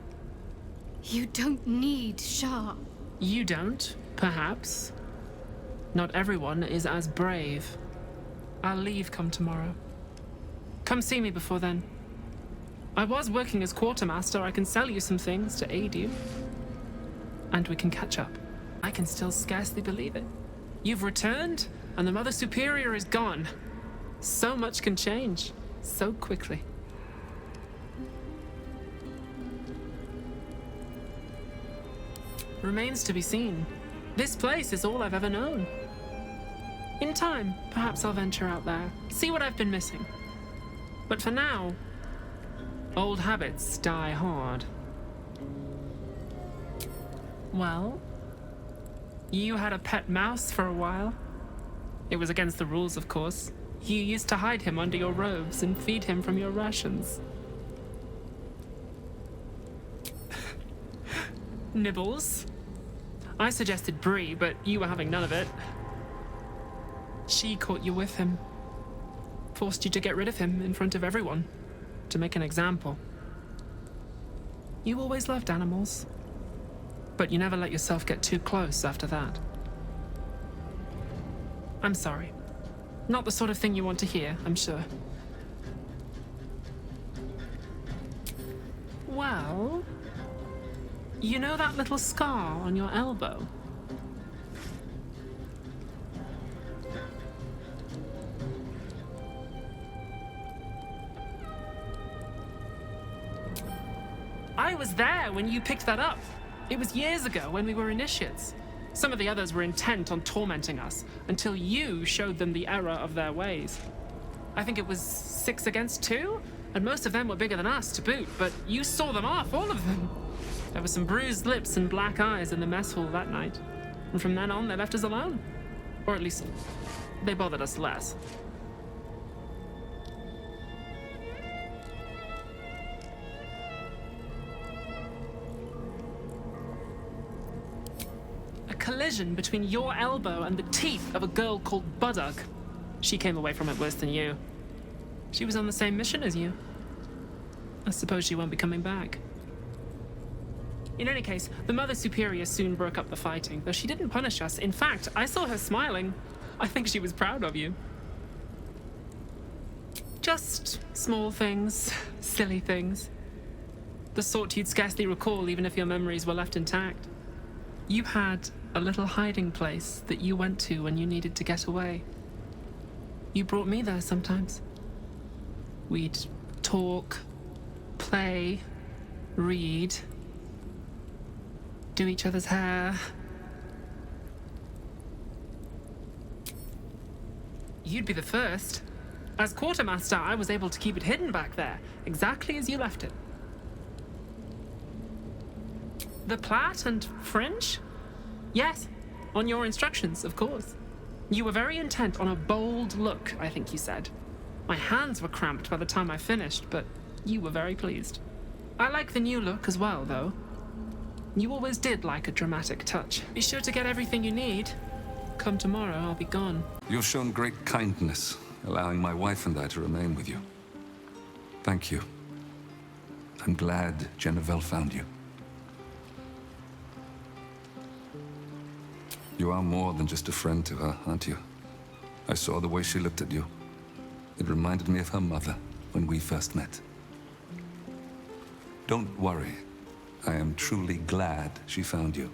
You don't need Shah. You don't, perhaps. Not everyone is as brave. I'll leave come tomorrow. Come see me before then. I was working as quartermaster. I can sell you some things to aid you. And we can catch up. I can still scarcely believe it. You've returned? And the Mother Superior is gone. So much can change, so quickly. Remains to be seen. This place is all I've ever known. In time, perhaps I'll venture out there, see what I've been missing. But for now, old habits die hard. Well, you had a pet mouse for a while. It was against the rules, of course. You used to hide him under your robes and feed him from your rations. Nibbles. I suggested Bree, but you were having none of it. She caught you with him. Forced you to get rid of him in front of everyone. To make an example. You always loved animals. But you never let yourself get too close after that. I'm sorry. Not the sort of thing you want to hear, I'm sure. Well... You know that little scar on your elbow? I was there when you picked that up. It was years ago when we were initiates. Some of the others were intent on tormenting us until you showed them the error of their ways. I think it was 6 against 2, and most of them were bigger than us to boot, but you saw them off, all of them. There were some bruised lips and black eyes in the mess hall that night, and from then on they left us alone. Or at least, they bothered us less. A collision between your elbow and the teeth of a girl called Baldur. She came away from it worse than you. She was on the same mission as you. I suppose she won't be coming back. In any case, the Mother Superior soon broke up the fighting, though she didn't punish us. In fact, I saw her smiling. I think she was proud of you. Just small things, silly things. The sort you'd scarcely recall even if your memories were left intact. You had a little hiding place that you went to when you needed to get away. You brought me there sometimes. We'd talk, play, read, do each other's hair. You'd be the first. As quartermaster, I was able to keep it hidden back there, exactly as you left it. The plait and fringe? Yes, on your instructions, of course. You were very intent on a bold look, I think you said. My hands were cramped by the time I finished, but you were very pleased. I like the new look as well, though. You always did like a dramatic touch. Be sure to get everything you need. Come tomorrow, I'll be gone. You've shown great kindness, allowing my wife and I to remain with you. Thank you. I'm glad Jennifer found you. You are more than just a friend to her, aren't you? I saw the way she looked at you. It reminded me of her mother when we first met. Don't worry. I am truly glad she found you.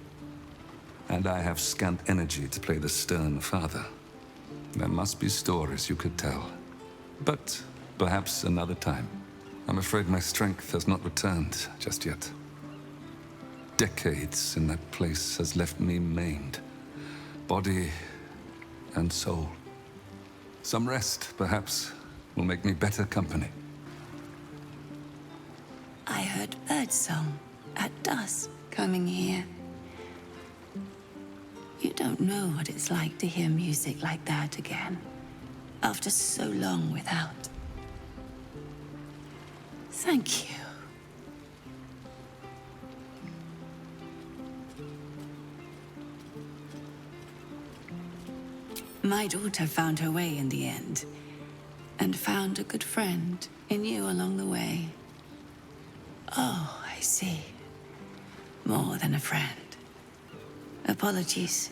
And I have scant energy to play the stern father. There must be stories you could tell. But perhaps another time. I'm afraid my strength has not returned just yet. Decades in that place has left me maimed. Body and soul. Some rest, perhaps, will make me better company. I heard birdsong at dusk coming here. You don't know what it's like to hear music like that again, after so long without. Thank you. My daughter found her way in the end, and found a good friend in you along the way. Oh, I see. More than a friend. Apologies.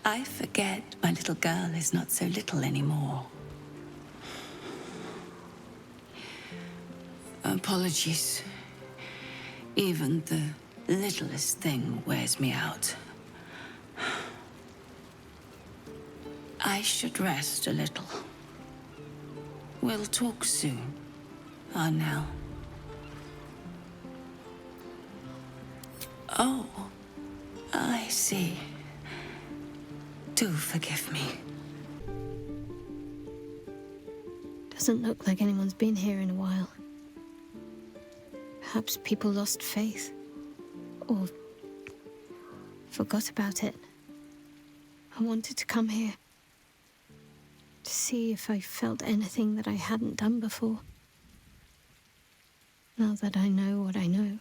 I forget my little girl is not so little anymore. Apologies. Even the littlest thing wears me out. I should rest a little. We'll talk soon, Arnell. Oh, I see. Do forgive me. Doesn't look like anyone's been here in a while. Perhaps people lost faith. Or forgot about it. I wanted to come here. To see if I felt anything that I hadn't done before. Now that I know what I know.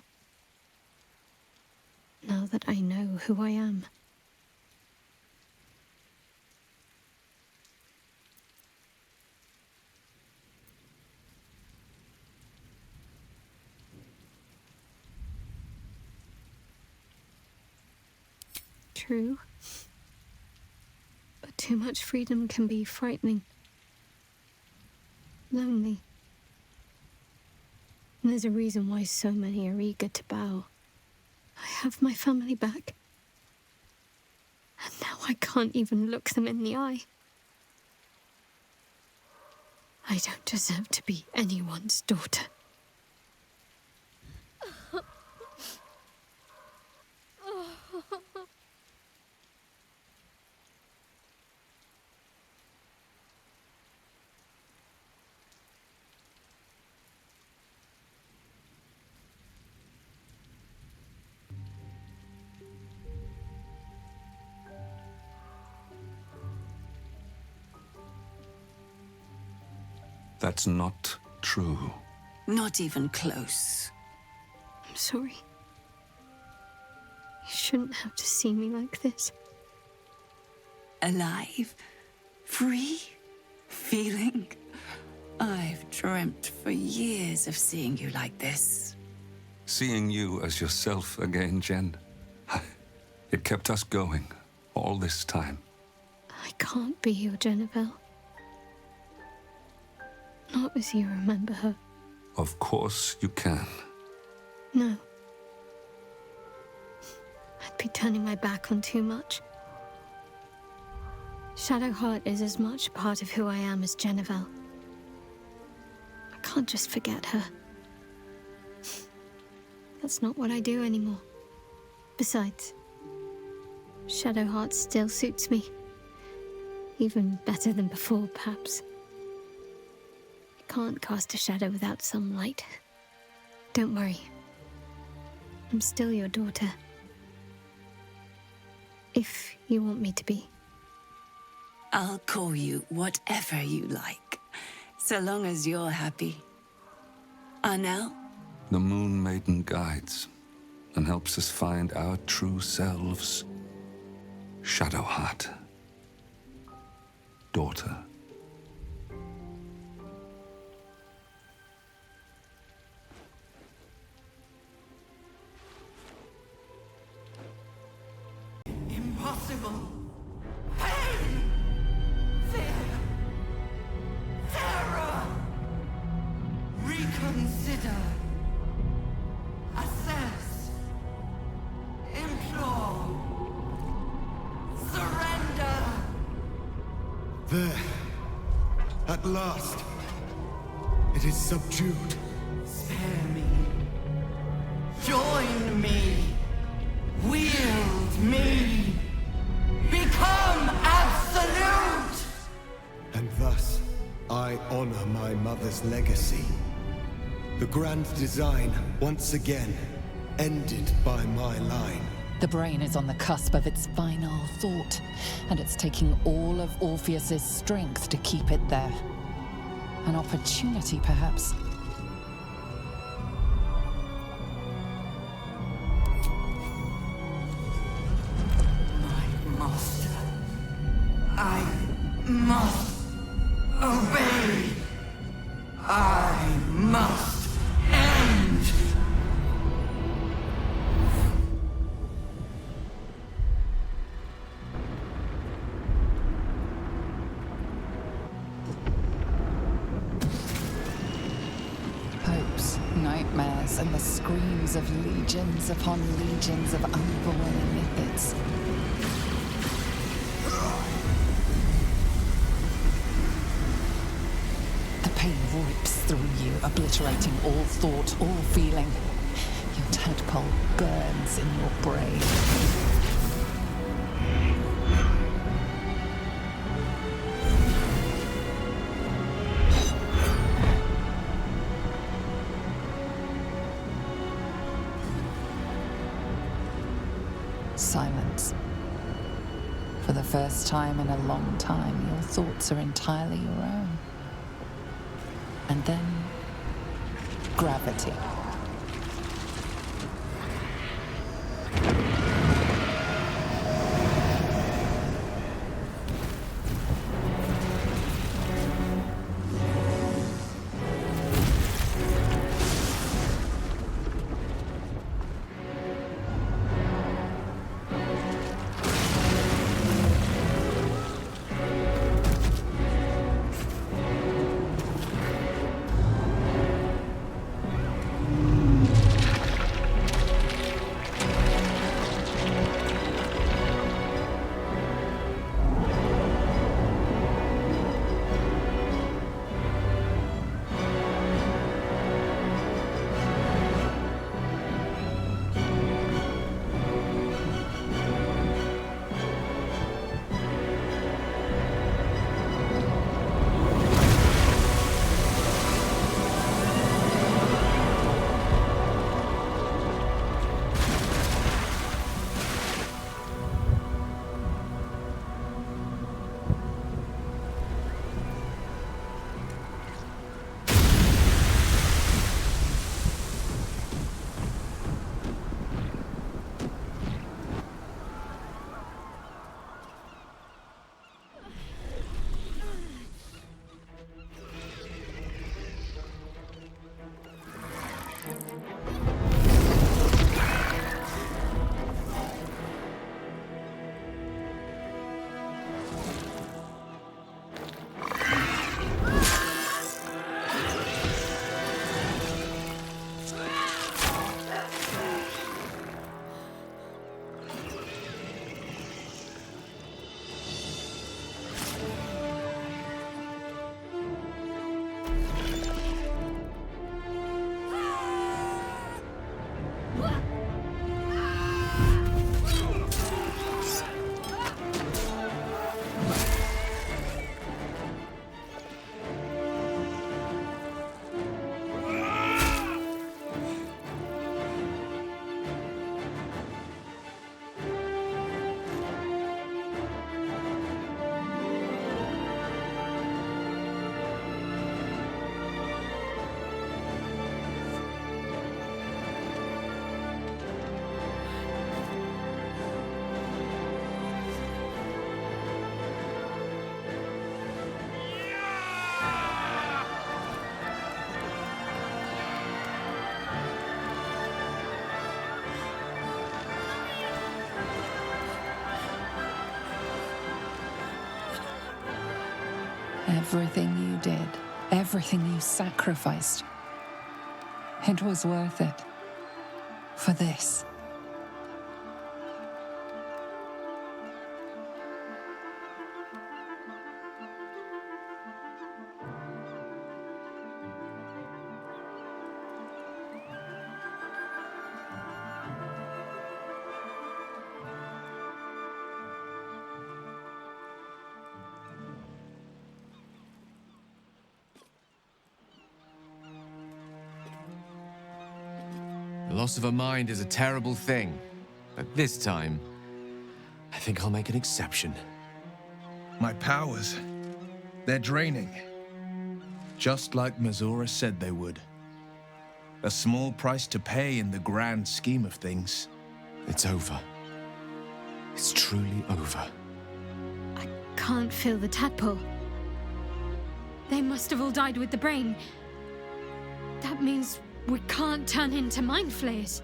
Now that I know who I am. True. But too much freedom can be frightening. Lonely. And there's a reason why so many are eager to bow. I have my family back. And now I can't even look them in the eye. I don't deserve to be anyone's daughter. That's not true. Not even close. I'm sorry. You shouldn't have to see me like this. Alive? Free? Feeling? I've dreamt for years of seeing you like this. Seeing you as yourself again, Jen. It kept us going all this time. I can't be your Jennifer. Not as you remember her. Of course you can. No. I'd be turning my back on too much. Shadowheart is as much a part of who I am as Jennifer. I can't just forget her. That's not what I do anymore. Besides, Shadowheart still suits me. Even better than before, perhaps. Can't cast a shadow without some light. Don't worry. I'm still your daughter. If you want me to be. I'll call you whatever you like, so long as you're happy. Arnell? The Moon Maiden guides and helps us find our true selves. Shadowheart. Daughter. Impossible. Pain. Fear. Terror. Reconsider. Assess. Implore. Surrender. There. At last. It is subdued. Spare me. Join me. Wield me! Become absolute! And thus, I honor my mother's legacy. The grand design, once again, ended by my line. The brain is on the cusp of its final thought, and it's taking all of Orpheus's strength to keep it there. An opportunity, perhaps. I must obey. I must end. Hopes, nightmares, and the screams of legions upon legions of unborn iniquids. Pain rips through you, obliterating all thought, all feeling. Your tadpole burns in your brain. Silence. For the first time in a long time, your thoughts are entirely your own. And then, gravity. Everything you did, everything you sacrificed, it was worth it. For this. The loss of a mind is a terrible thing, but this time, I think I'll make an exception. My powers, they're draining. Just like Mazora said they would. A small price to pay in the grand scheme of things. It's over. It's truly over. Can't feel the tadpole. They must have all died with the brain. That means we can't turn into mind flayers.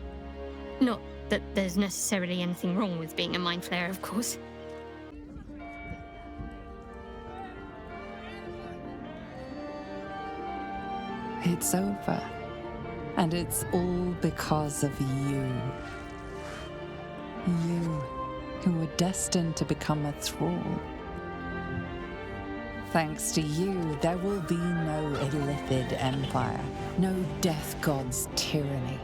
Not that there's necessarily anything wrong with being a mind flayer, of course. It's over. And it's all because of you. You, who were destined to become a thrall. Thanks to you, there will be no illithid empire, no death god's tyranny.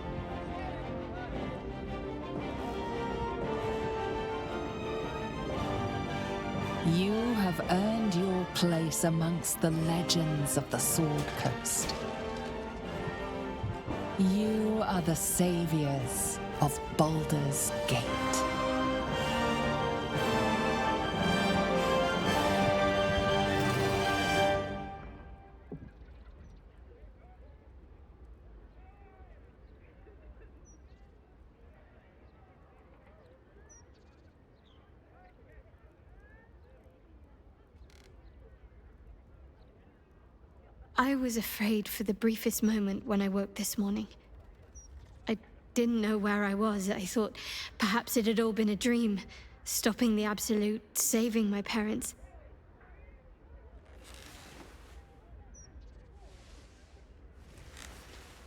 You have earned your place amongst the legends of the Sword Coast. You are the saviors of Baldur's Gate. I was afraid for the briefest moment when I woke this morning. I didn't know where I was. I thought perhaps it had all been a dream, stopping the Absolute, saving my parents.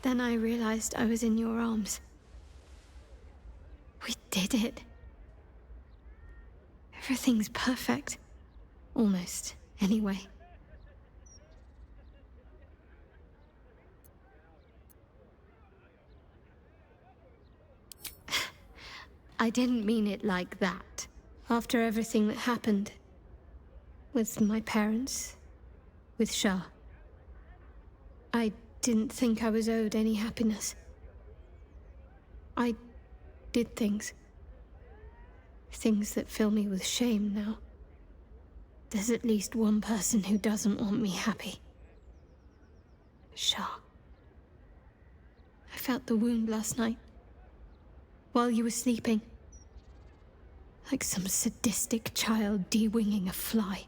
Then I realized I was in your arms. We did it. Everything's perfect. Almost, anyway. I didn't mean it like that. After everything that happened. With my parents. With Shah. I didn't think I was owed any happiness. I did things. Things that fill me with shame now. There's at least one person who doesn't want me happy. Shah. I felt the wound last night. While you were sleeping. Like some sadistic child de-winging a fly.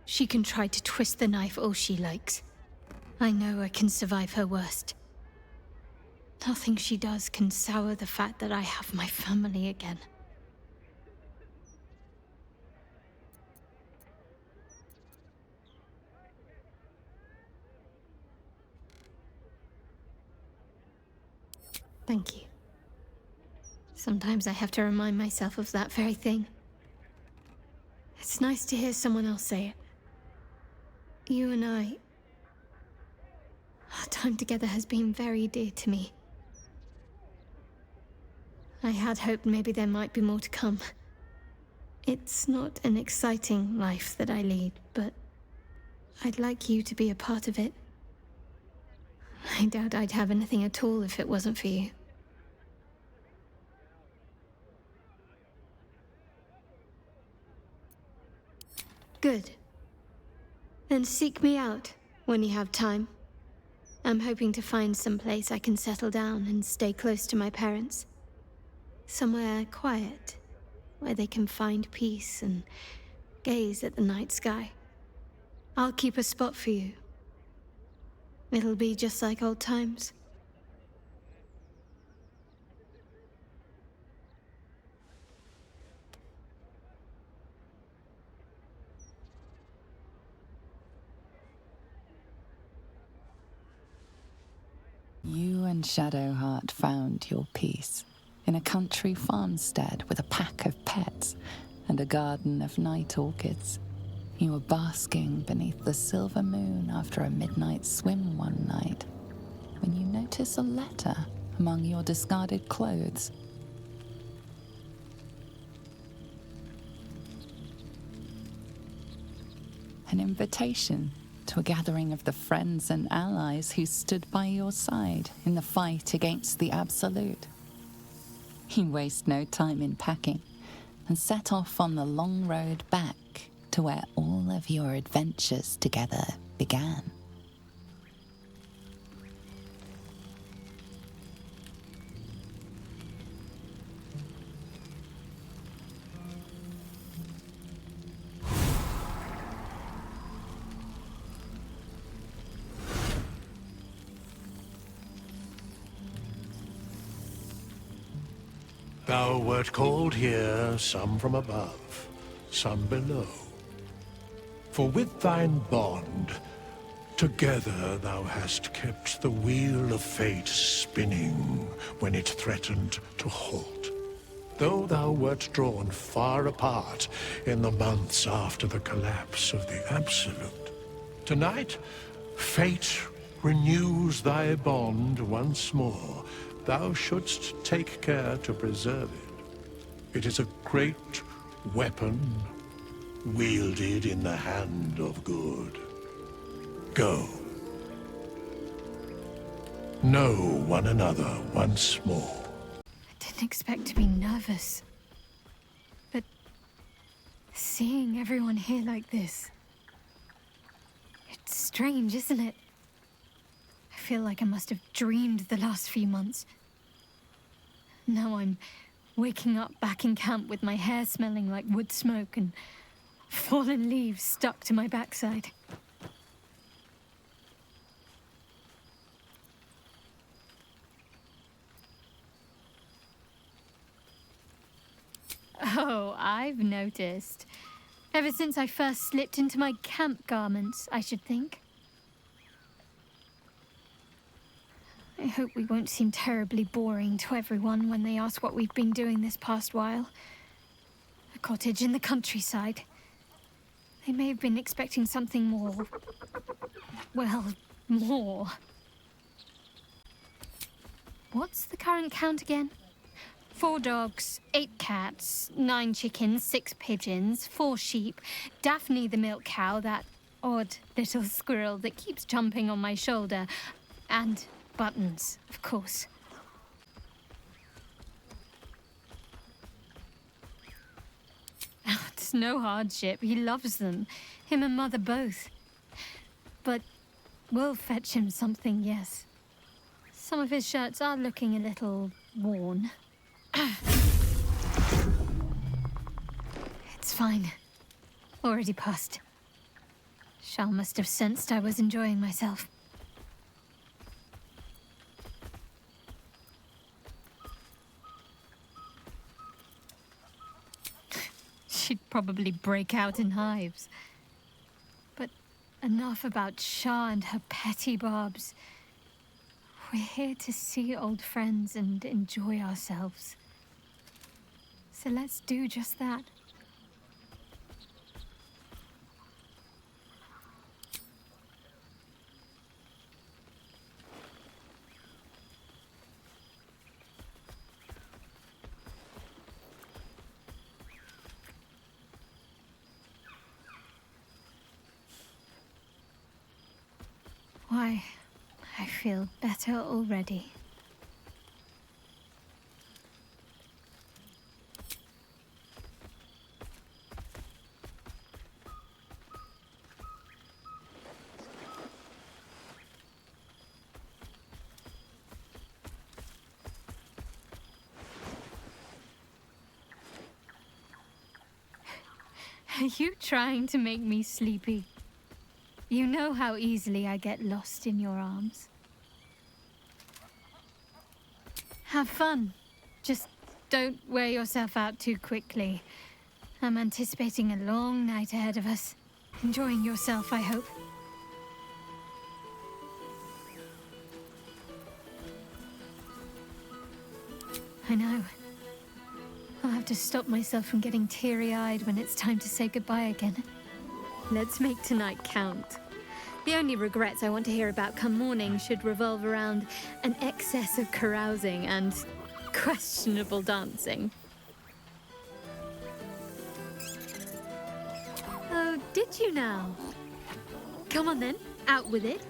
She can try to twist the knife all she likes. I know I can survive her worst. Nothing she does can sour the fact that I have my family again. Thank you. Sometimes I have to remind myself of that very thing. It's nice to hear someone else say it. You and I... Our time together has been very dear to me. I had hoped maybe there might be more to come. It's not an exciting life that I lead, but I'd like you to be a part of it. I doubt I'd have anything at all if it wasn't for you. Good. Then seek me out when you have time. I'm hoping to find some place I can settle down and stay close to my parents. Somewhere quiet, where they can find peace and gaze at the night sky. I'll keep a spot for you. It'll be just like old times. You and Shadowheart found your peace in a country farmstead with a pack of pets and a garden of night orchids. You were basking beneath the silver moon after a midnight swim one night when you notice a letter among your discarded clothes. An invitation to a gathering of the friends and allies who stood by your side in the fight against the Absolute. You waste no time in packing and set off on the long road back to where all of your adventures together began. Thou wert called here, some from above, some below. For with thine bond, together thou hast kept the wheel of fate spinning when it threatened to halt. Though thou wert drawn far apart in the months after the collapse of the Absolute, tonight, fate renews thy bond once more. Thou shouldst take care to preserve it. It is a great weapon, wielded in the hand of good. Go. Know one another once more. I didn't expect to be nervous. But seeing everyone here like this... It's strange, isn't it? I feel like I must have dreamed the last few months. Now I'm waking up back in camp with my hair smelling like wood smoke and fallen leaves stuck to my backside. I've noticed. Ever since I first slipped into my camp garments, I should think. I hope we won't seem terribly boring to everyone when they ask what we've been doing this past while. A cottage in the countryside. They may have been expecting something more... well, more. What's the current count again? 4 dogs, 8 cats, 9 chickens, 6 pigeons, 4 sheep, Daphne the milk cow, that odd little squirrel that keeps jumping on my shoulder, and Buttons, of course. It's no hardship. He loves them. Him and Mother both. But we'll fetch him something, yes. Some of his shirts are looking a little worn. It's fine. Already passed. Shah must have sensed I was enjoying myself. She'd probably break out in hives. But enough about Shah and her petty barbs. We're here to see old friends and enjoy ourselves. So let's do just that. Why, I feel better already. Are you trying to make me sleepy? You know how easily I get lost in your arms. Have fun. Just don't wear yourself out too quickly. I'm anticipating a long night ahead of us. Enjoying yourself, I hope. I know. I'll have to stop myself from getting teary-eyed when it's time to say goodbye again. Let's make tonight count. The only regrets I want to hear about come morning should revolve around an excess of carousing and questionable dancing. Oh, did you now? Come on then, out with it.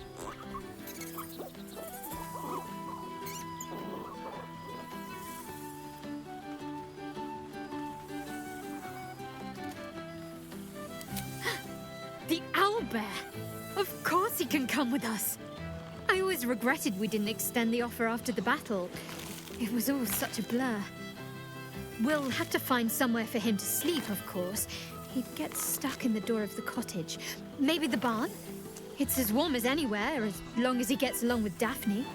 The owlbear! Of course he can come with us! I always regretted we didn't extend the offer after the battle. It was all such a blur. We'll have to find somewhere for him to sleep, of course. He'd get stuck in the door of the cottage. Maybe the barn? It's as warm as anywhere, as long as he gets along with Daphne.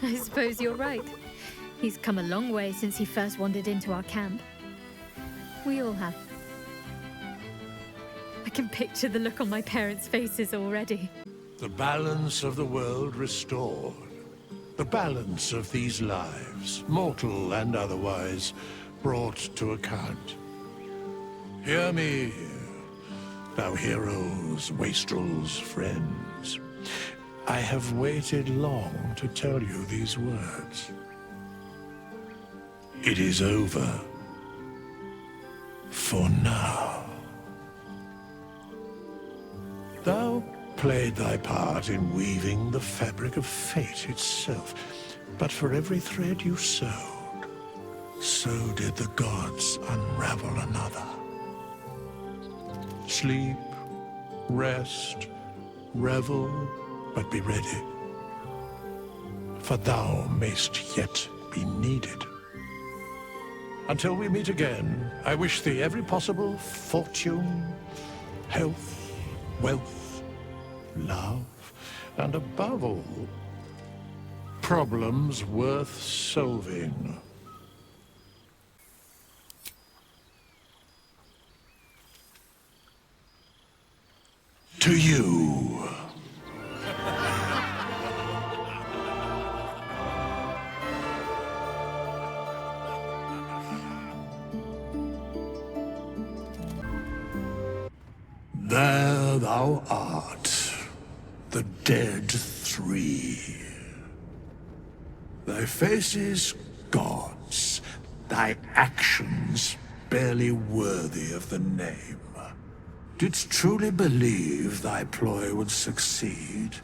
I suppose you're right. He's come a long way since he first wandered into our camp. We all have. I can picture the look on my parents' faces already. The balance of the world restored. The balance of these lives, mortal and otherwise, brought to account. Hear me, thou heroes, wastrels, friends. I have waited long to tell you these words. It is over. For now. Thou played thy part in weaving the fabric of fate itself, but for every thread you sewed, so did the gods unravel another. Sleep, rest, revel, but be ready, for thou mayst yet be needed. Until we meet again, I wish thee every possible fortune, health, wealth, love, and above all, problems worth solving. To you. There thou art, the dead three. Thy faces gods, thy actions barely worthy of the name. Didst truly believe thy ploy would succeed?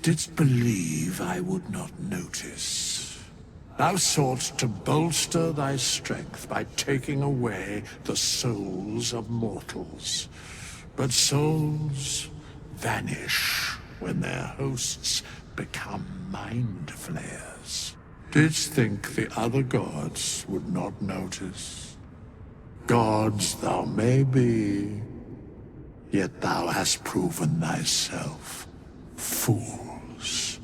Didst believe I would not notice? Thou soughtst to bolster thy strength by taking away the souls of mortals. But souls vanish when their hosts become mind flayers. Didst think the other gods would not notice? Gods thou may be, yet thou hast proven thyself fools,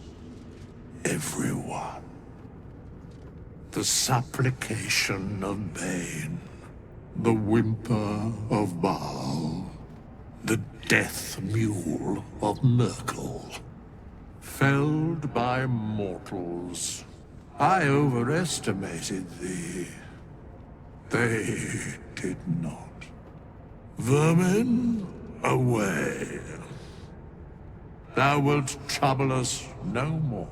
everyone. The supplication of Bane, the whimper of Baal, the death mule of Merkel. Felled by mortals, I overestimated thee. They did not. Vermin, away. Thou wilt trouble us no more.